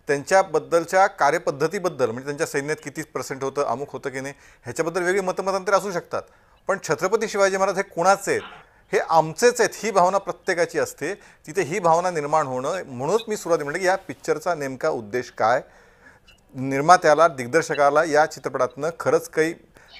त्यांच्याबद्दलच्या कार्यपद्धतीबद्दल म्हणजे त्यांच्या सैन्यात किती % होतं, अमुक होतं की नाही, ह्याच्याबद्दल वेगळी मतमतांतरे असू शकतात, पण छत्रपती शिवाजी महाराज हे कुणाचे आहेत, हे आमचेच आहेत ही भावना प्रत्येकाची असते. तिथे ही भावना निर्माण होणं, म्हणूनच मी सुरुवाती म्हटलं की या पिक्चरचा नेमका उद्देश काय, निर्मात्याला दिग्दर्शकाला या चित्रपटातनं खरंच काही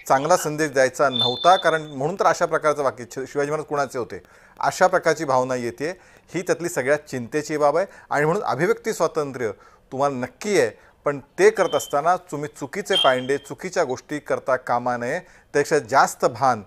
चांगला संदेश द्यायचा नव्हता, कारण म्हणून तर अशा प्रकारचं वाक्य शिवाजी महाराज कुणाचे होते अशा प्रकारची भावना येते. ही त्यातली सगळ्यात चिंतेची बाब आहे. आणि म्हणून अभिव्यक्ती स्वातंत्र्य तुम्हाला नक्की आहे, पण ते करत असताना तुम्ही चुकीचे पायंडे चुकीच्या गोष्टी करता कामा नये. त्यापेक्षा जास्त भान,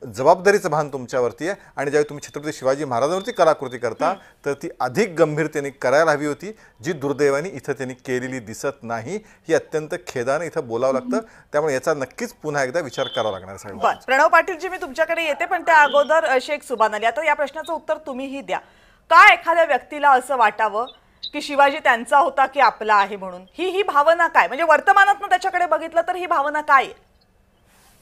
जबाबदारीचं भान तुमच्यावरती आहे. आणि ज्यावेळी तुम्ही छत्रपती शिवाजी महाराजांवरती कलाकृती करता तर ती अधिक गंभीरतेने करायला हवी होती, जी दुर्दैवाने इथं त्यांनी केलेली दिसत नाही. ही अत्यंत खेदाने इथं बोलावं लागतं. त्यामुळे याचा नक्कीच पुन्हा एकदा विचार करावा लागणार आहे. प्रणव पाटीलजी, मी तुमच्याकडे येते, पण त्या अगोदर शेख सुभान अली, आता या प्रश्नाचं उत्तर तुम्हीही द्या. का एखाद्या व्यक्तीला असं वाटावं की शिवाजी त्यांचा होता की आपला आहे म्हणून? ही भावना काय, म्हणजे वर्तमानात त्याच्याकडे बघितलं तर ही भावना काय आहे?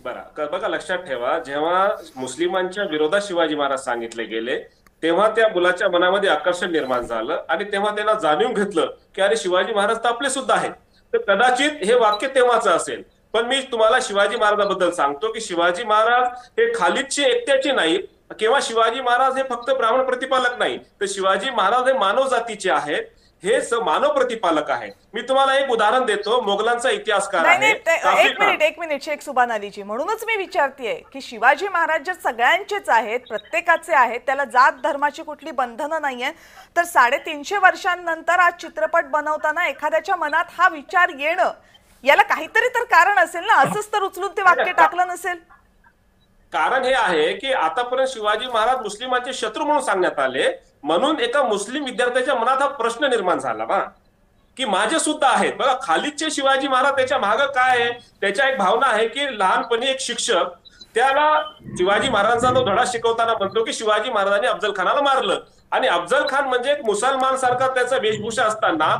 बरं, बघा लक्षात ठेवा, जेव्हा मुस्लिमांच्या विरोधात शिवाजी महाराज सांगितले गेले तेव्हा त्या मुलाच्या मनामध्ये आकर्षण निर्माण झालं आणि तेव्हा त्यांना जाणून घेतलं की अरे शिवाजी महाराज तर आपले सुद्धा आहेत. तर कदाचित हे वाक्य तेव्हाचं असेल. पण मी तुम्हाला शिवाजी महाराजाबद्दल सांगतो की शिवाजी महाराज हे खालिदचे एकट्याचे नाही किंवा शिवाजी महाराज हे फक्त ब्राह्मण प्रतिपालक नाही, तर शिवाजी महाराज हे मानव जातीचे आहेत, हे मानव प्रतिपालक आहेत. मी तुम्हाला एक उदाहरण देतो, मोगलांचा इतिहासकार आहे. एक मिनिट शेख सुभान अलीजी, म्हणूनच मी विचारतेय की शिवाजी महाराज जर सगळ्यांचेच आहेत, प्रत्येकाचे आहेत, त्याला जात धर्माची कुठली बंधनं नाहीये, तर 350 वर्षांनंतर आज चित्रपट बनवताना एखाद्याच्या मनात हा विचार येणं, याला काहीतरी तर कारण असेल ना, असंच तर उचलून ते वाक्य टाकलं नसेल. कारण हे आहे की आतापर्यंत शिवाजी महाराज मुस्लिमांचे शत्रू म्हणून सांगण्यात आले, म्हणून एका मुस्लिम विद्यार्थ्याच्या मनात हा प्रश्न निर्माण झाला ना की माझे सुद्धा आहेत. बघा खालिदचे शिवाजी महाराज, त्याच्या मागे काय आहे, त्याच्या एक भावना आहे की लहानपणी एक शिक्षक त्याला शिवाजी महाराजांचा तो धडा शिकवताना म्हणतो की शिवाजी महाराजांनी अफजल खानाला मारलं, आणि अफजल खान म्हणजे एक मुसलमान सारखा त्याचा वेशभूषा असताना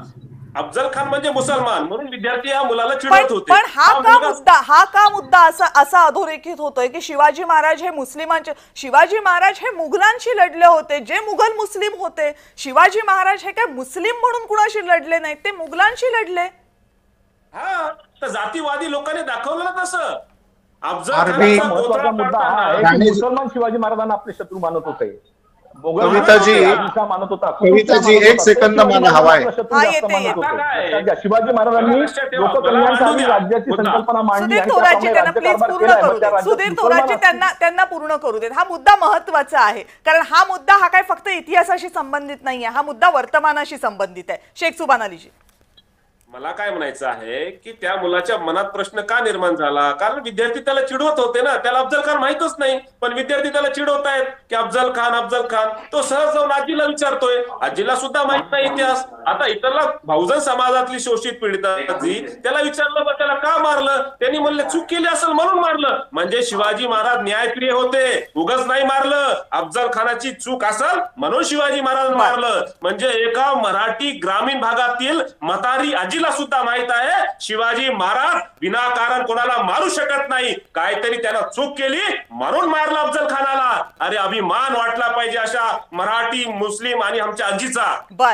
अफजल खान म्हणजे मुसलमान म्हणून विद्यार्थी या मुलाला चिडवत होते. पण हा का मुद्दा असा अधोरेखित होतोय की शिवाजी महाराज हे मुस्लिमांचे, शिवाजी महाराज हे मुघलांशी लढले होते, जे मुघल मुस्लिम होते. शिवाजी महाराज हे काय मुस्लिम म्हणून कुणाशी लढले नाहीत, ते मुघलांशी लढले. हा, तर जातीवादी लोकांनी दाखवलं ना तसं. महत्वाचा मुद्दा हा आहे की मुसलमान शिवाजी महाराजांना आपले शत्रू मानत होते. कविताजी एक सेकंद मला हवाय. शिवाजी महाराजांनी लोककल्याणकारी राज्याची संकल्पना मांडली. सुधीर थोरातचे त्यांना पूर्ण करू देत. हा मुद्दा महत्वाचा आहे, कारण हा मुद्दा हा काय फक्त इतिहासाशी संबंधित नाहीये, हा मुद्दा वर्तमानाशी संबंधित आहे. शेख सुभान अलीजी, मला काय म्हणायचं आहे की त्या मुलाच्या मनात प्रश्न का निर्माण झाला, कारण विद्यार्थी त्याला चिडवत होते ना, त्याला अफजल खान माहितच नाही, पण विद्यार्थी त्याला चिडवतायत की अफजल खान. तो सहज जाऊन आजीला विचारतोय, आजीला सुद्धा माहित नाही इतिहास. आता इतरला बहुजन समाजातली शोषित पीडिताजी त्याला विचारलं तर त्याला का मारलं, त्यांनी म्हणले चूक केली असेल म्हणून मारलं. म्हणजे शिवाजी महाराज न्यायप्रिय होते, उगाच नाही मारलं. अफजल खानाची चूक असेल म्हणून शिवाजी महाराज मारलं. म्हणजे एका मराठी ग्रामीण भागातील म्हातारी आजी सुद्धा माहित आहे शिवाजी महाराज विनाकारण कोणाला मारू शकत नाही, काहीतरी त्यानं चूक केली म्हणून मारलं अफजल खानाला. अरे अभिमान वाटला पाहिजे अशा मराठी मुस्लिम आणि आमच्या आजीचा.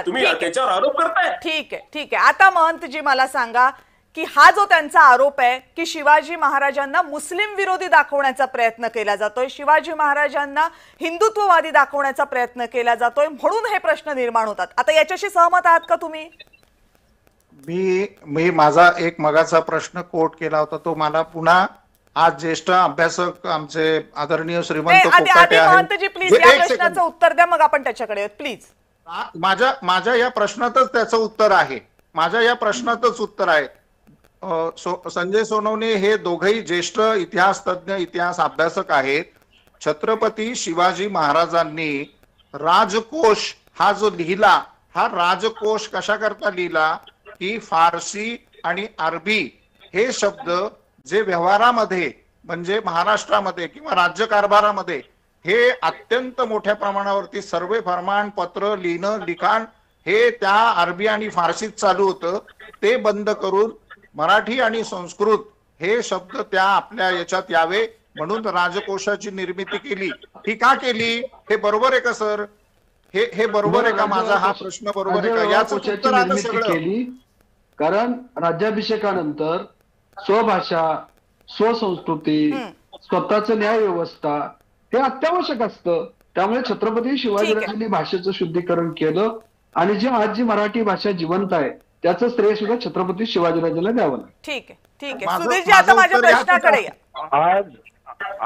तुम्ही त्याच्यावर आरोप करताय. ठीक आहे. आता महंतजी मला सांगा की हा जो त्यांचा आरोप आहे की शिवाजी महाराजांना मुस्लिम विरोधी दाखवण्याचा प्रयत्न केला जातोय, शिवाजी महाराजांना हिंदुत्ववादी दाखवण्याचा प्रयत्न केला जातोय, म्हणून हे प्रश्न निर्माण होतात. आता याच्याशी सहमत आहात का तुम्ही? मी माझा एक मगाचा प्रश्न कोट केला होता, तो मला पुन्हा आज ज्येष्ठ अभ्यासक आमचे आदरणीय श्रीमंत कोकाटे आहेत. प्लीज या प्रश्नाचं उत्तर द्या, मग आपण त्याच्याकडे प्लीज. माझ्या या प्रश्नातच त्याचं उत्तर आहे. संजय सोनवणे हे दोघेही ज्येष्ठ इतिहास तज्ञ, इतिहास अभ्यासक आहेत. छत्रपती शिवाजी महाराजांनी राजकोष हा जो लिहिला, हा राजकोष कशा करता लिहिला की फारसी आणि अरबी हे शब्द जे व्यवहारामध्ये म्हणजे महाराष्ट्रामध्ये किंवा राज्यकारभारामध्ये हे अत्यंत मोठ्या प्रमाणावरती सर्वे फरमान पत्र लिहिणं लिखाण हे त्या अरबी आणि फारसीत चालू होतं, ते बंद करून मराठी आणि संस्कृत हे शब्द त्या आपल्या याच्यात यावे म्हणून राजकोषाची निर्मिती केली. ही का केली, हे बरोबर आहे का सर? हे बरोबर आहे का? माझा हा प्रश्न बरोबर आहे का? याच उत्तर आता सगळं. कारण राज्याभिषेकानंतर स्वभाषा, स्वसंस्कृती, स्वतःच न्याय व्यवस्था हे अत्यावश्यक असतं. त्यामुळे छत्रपती शिवाजीराजांनी भाषेचं शुद्धीकरण केलं आणि जी आज जी मराठी भाषा जिवंत आहे त्याचं श्रेय सुद्धा छत्रपती शिवाजीराजांना द्यावं. ठीक आहे. सुधीरजी, आता माझ्या प्रश्नाकडे या.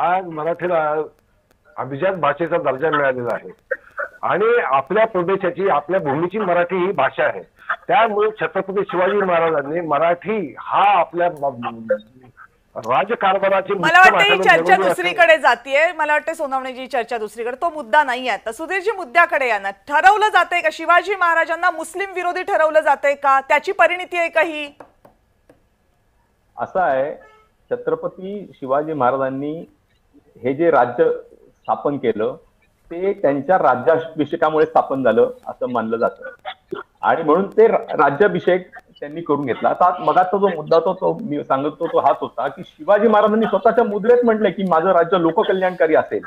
आज मराठीला अभिजात भाषेचा दर्जा मिळालेला आहे आणि आपल्या प्रदेशाची, आपल्या भूमीची मराठी ही भाषा आहे. त्यामुळे छत्रपती शिवाजी महाराजांनी मराठी हा आपल्या राजकारभाराची, मला वाटतं ही चर्चा दुसरीकडे जातीये. मला वाटतं सोनवणेजी चर्चा दुसरीकडे, तो मुद्दा नाही आहे. आता सुधीरजी मुद्द्याकडे या ना. ठरवलं जातंय का शिवाजी महाराजांना मुस्लिम विरोधी ठरवलं जातंय का? त्याची परिणिती आहे का ही? असं आहे, छत्रपती शिवाजी महाराजांनी हे जे राज्य स्थापन केलं ते त्यांच्या राज्याभिषेकामुळे स्थापन झालं असं मानलं जातं आणि म्हणून ते राज्याभिषेक त्यांनी करून घेतला. आता मगाचा जो मुद्दा तो मी सांगतो तो हाच होता की शिवाजी महाराजांनी स्वतःच्या मुद्रेत म्हटलंय की माझं राज्य लोककल्याणकारी असेल.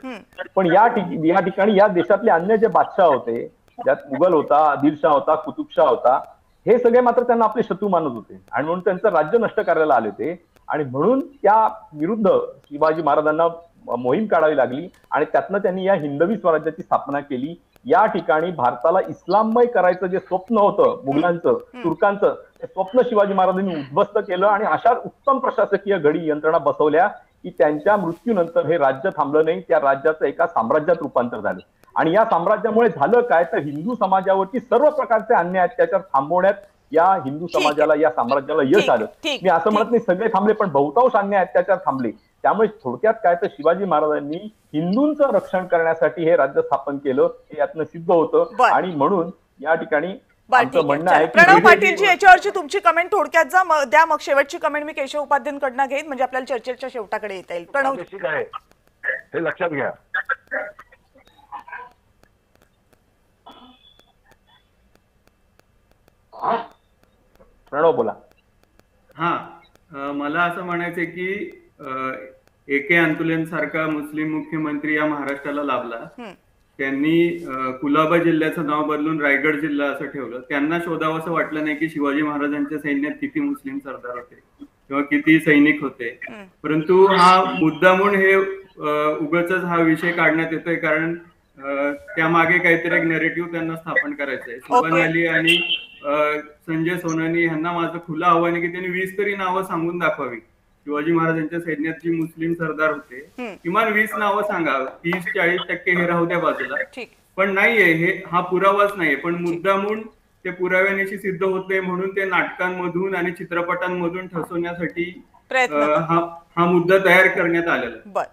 पण या ठिकाणी या देशातले अन्य जे बादशाह होते, ज्यात मुघल होता, आदिलशाह होता, कुतुबशाह होता, हे सगळे मात्र त्यांना आपले शत्रू मानत होते आणि म्हणून त्यांचं राज्य नष्ट करायला आले होते आणि म्हणून त्या विरुद्ध शिवाजी महाराजांना मोहीम काढावी लागली आणि त्यातनं त्यांनी या हिंदवी स्वराज्याची स्थापना केली. या ठिकाणी भारताला इस्लाममय करायचं जे स्वप्न होतं मुघलांचं, तुर्कांचं, ते स्वप्न शिवाजी महाराजांनी उद्ध्वस्त केलं आणि अशा उत्तम प्रशासकीय घडी यंत्रणा बसवल्या की त्यांच्या मृत्यूनंतर हे राज्य थांबलं नाही, त्या राज्याचं एका साम्राज्यात रूपांतर झालं. आणि या साम्राज्यामुळे झालं काय तर हिंदू समाजावरती सर्व प्रकारचे अन्याय अत्याचार थांबवण्यात या हिंदू समाजाला, या साम्राज्याला यश आलं. मी असं म्हणत नाही सगळे थांबले, पण बहुतांश अन्याय अत्याचार थांबले. त्यामुळे थोडक्यात काय तर शिवाजी महाराजांनी हिंदूंचं रक्षण करण्यासाठी हे राज्य स्थापन केलं हे यातनं सिद्ध होतं आणि म्हणून या ठिकाणी म्हणणं आहे. प्रणव पाटीलजी, याच्यावरची तुमची कमेंट थोडक्यात द्या, मग शेवटची कमेंट मी केशव उपाध्यायांकडनं घेईन म्हणजे आपल्याला चर्चेच्या शेवटाकडे येता येईल. प्रणव, ठीक आहे, हे लक्षात घ्या. प्रणव बोला. मला असं म्हणायचंय की एके अंतुलन सारखा मुस्लिम मुख्यमंत्री या महाराष्ट्राला लाभला. त्यांनी कुलाबा जिल्ह्याचं नाव बदलून रायगड जिल्हा असं ठेवलं. त्यांना शोधावं असं वाटलं नाही की शिवाजी महाराजांच्या सैन्यात किती मुस्लिम सरदार होते किंवा किती सैनिक होते. परंतु हा मुद्दामून हे उगाचच हा विषय काढण्यात येतोय कारण त्या मागे काहीतरी एक नरेटिव्ह त्यांना स्थापन करायचं आहे. शोभन अली आणि संजय सोनानी यांना माझं खुलं आव्हान आहे की त्यांनी 20 तरी नावं सांगून दाखवावी. शिवाजी महाराजांच्या सैन्यात जी मुस्लिम सरदार होते किमान 20 नावं सांगा. 30-40% हे राहू द्या बाजूला, पण नाहीये हा पुरावाच नाहीये. पण मुद्दामून ते पुराव्यानिशी सिद्ध होते म्हणून ते नाटकांमधून आणि चित्रपटांमधून ठसवण्यासाठी हा मुद्दा तयार करण्यात आलेला.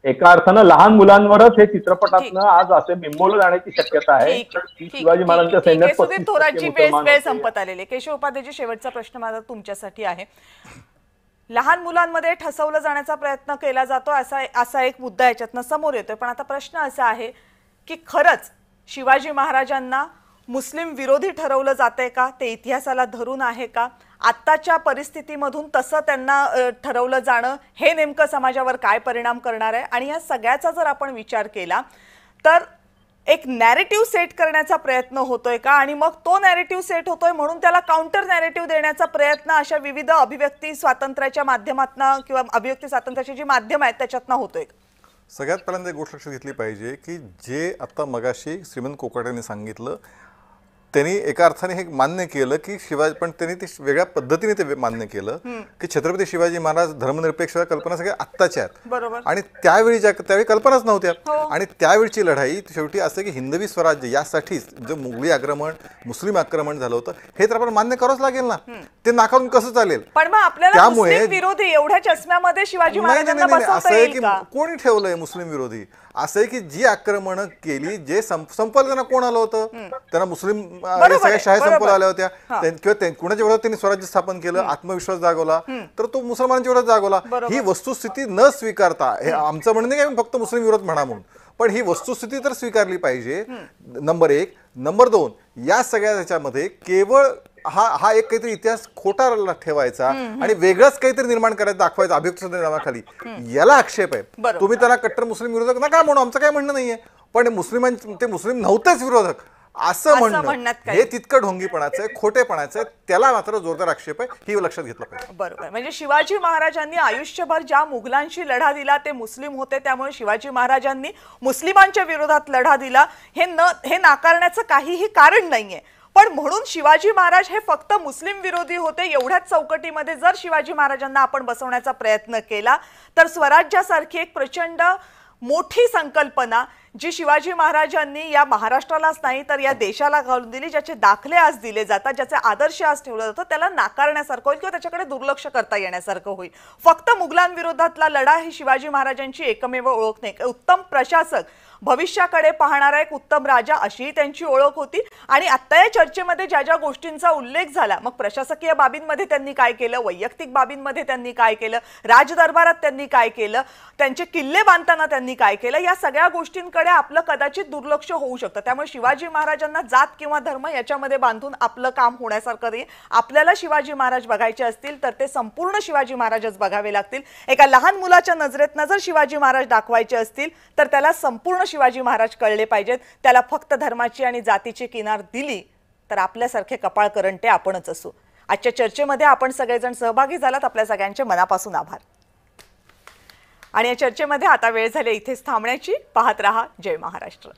एका अर्थानं लहान मुलांवरच हे चित्रपटातनं आज असे बिंबवलं जाण्याची शक्यता आहे की शिवाजी महाराजांच्या सैन्यात सुधीर थोरातची वेळ संपत आलेली. केशव उपाध्यायजी, शेवटचा प्रश्न माझा तुमच्यासाठी आहे. लहान मुलांमध्ये ठसवलं जाण्याचा प्रयत्न केला जातो असा एक मुद्दा याच्यातनं समोर येतोय. पण आता प्रश्न असा आहे की खरंच शिवाजी महाराजांना मुस्लिम विरोधी ठरवलं जातंय का? ते इतिहासाला धरून आहे का? आत्ताच्या परिस्थितीमधून तसं त्यांना ठरवलं जाणं हे नेमकं समाजावर काय परिणाम करणार आहे? आणि या सगळ्याचा जर आपण विचार केला तर एक नॅरेटिव्ह सेट करण्याचा प्रयत्न होतोय का? आणि मग तो नॅरेटिव्ह सेट होतोय म्हणून त्याला काउंटर नॅरेटिव्ह देण्याचा प्रयत्न अशा विविध अभिव्यक्ती स्वातंत्र्याच्या माध्यमातून किंवा अभिव्यक्ती स्वातंत्र्याची जी माध्यम आहेत त्याच्यातनं होतोय? सगळ्यात पहिल्यांदा एक गोष्ट लक्षात घेतली पाहिजे की जे आता मगाशी श्रीमंत कोकाटेंनी सांगितलं, त्यांनी एका अर्थाने हे मान्य केलं की शिवाजी, पण त्यांनी ते वेगळ्या पद्धतीने ते मान्य केलं की छत्रपती शिवाजी महाराज धर्मनिरपेक्ष कल्पना सगळ्या आत्ताच्या आहेत आणि त्यावेळी कल्पनाच नव्हत्या. आणि त्यावेळची लढाई शेवटी असं की हिंदवी स्वराज्य यासाठीच जे मुघली आक्रमण, मुस्लिम आक्रमण झालं होतं हे तर आपण मान्य करावंच लागेल ना. ते नाकारून कसं चालेल? पण मग आपल्याला मुस्लिम विरोधी एवढ्या चष्म्यामध्ये शिवाजी महाराजांना बसवता असं आहे येईल की का? कोणी ठेवलंय मुस्लिम विरोधी? असं आहे की जी आक्रमण केली, जे संपवलं त्यांना कोण आलं होतं? त्यांना मुस्लिम सगळ्या शाही संपवल्या आल्या होत्या किंवा कुणाच्या विरोधात त्यांनी स्वराज्य स्थापन केलं, आत्मविश्वास जागवला, तर तो मुसलमानांच्या विरोधात जागवला. ही वस्तुस्थिती न स्वीकारता, हे आमचं म्हणणं नाही की फक्त मुस्लिम विरोध म्हणा म्हणून, पण ही वस्तुस्थिती तर स्वीकारली पाहिजे. नंबर 1. नंबर 2, या सगळ्या ह्याच्यामध्ये केवळ हा एक काहीतरी इतिहास खोटा ठेवायचा आणि वेगळंच काहीतरी निर्माण करायचं, दाखवायचं अभिव्यक्तीच्या नावाखाली, याला आक्षेप आहे. तुम्ही त्यांना कट्टर मुस्लिम विरोधक नका म्हणू, आमचं काय म्हणणं नाहीये, पण ते मुस्लिम नव्हतेच विरोधक असं म्हणणं हे तितकं ढोंगीपणाचं आहे, खोटेपणाचं आहे. त्याला मात्र जोरदार आक्षेप आहे, ही लक्षात घेतलं पाहिजे. बरोबर. म्हणजे शिवाजी महाराजांनी आयुष्यभर ज्या मुघलांशी लढा दिला ते मुस्लिम होते, त्यामुळे शिवाजी महाराजांनी मुस्लिमांच्या विरोधात लढा दिला हे नाकारण्याचं काहीही कारण नाहीये. पण म्हणून शिवाजी महाराज हे फक्त मुस्लिम विरोधी होते एवढ्याच चौकटीमध्ये जर शिवाजी महाराजांना आपण बसवण्याचा प्रयत्न केला तर स्वराज्यासारखी एक प्रचंड मोठी संकल्पना जी शिवाजी महाराजांनी या महाराष्ट्रालाच नाही तर या देशाला घालून दिली, ज्याचे दाखले आज दिले जातात, ज्याचे आदर्श आज ठेवलं जातं, त्याला नाकारण्यासारखं होईल किंवा त्याच्याकडे दुर्लक्ष करता येण्यासारखं होईल. फक्त मुघलांविरोधातला लढा ही शिवाजी महाराजांची एकमेव ओळख नाही. उत्तम प्रशासक, भविष्याकडे पाहणारा एक उत्तम राजा अशीही त्यांची ओळख होती. आणि आता या चर्चेमध्ये ज्या ज्या गोष्टींचा उल्लेख झाला, मग प्रशासकीय बाबींमध्ये त्यांनी काय केलं, वैयक्तिक बाबींमध्ये त्यांनी काय केलं, राजदरबारात त्यांनी काय केलं, त्यांचे किल्ले बांधताना त्यांनी काय केलं, या सगळ्या गोष्टींकडे आपलं कदाचित दुर्लक्ष होऊ शकतं. त्यामुळे शिवाजी महाराजांना जात किंवा धर्म याच्यामध्ये बांधून आपलं काम होण्यासारखं नाही. आपल्याला शिवाजी महाराज बघायचे असतील तर ते संपूर्ण शिवाजी महाराजच बघावे लागतील. एका लहान मुलाच्या नजरेतनं जर शिवाजी महाराज दाखवायचे असतील तर त्याला संपूर्ण शिवाजी महाराज कळले पाहिजेत. त्याला फक्त धर्माची आणि जातीची किनार दिली तर आपल्यासारखे कपाळ करंटे आपणच असू. आजच्या चर्चेमध्ये आपण सगळेजण सहभागी झालात, आपल्या सगळ्यांचे मनापासून आभार. आणि या चर्चेमध्ये आता वेळ झाली इथेच थांबण्याची. पाहत रहा जय महाराष्ट्र.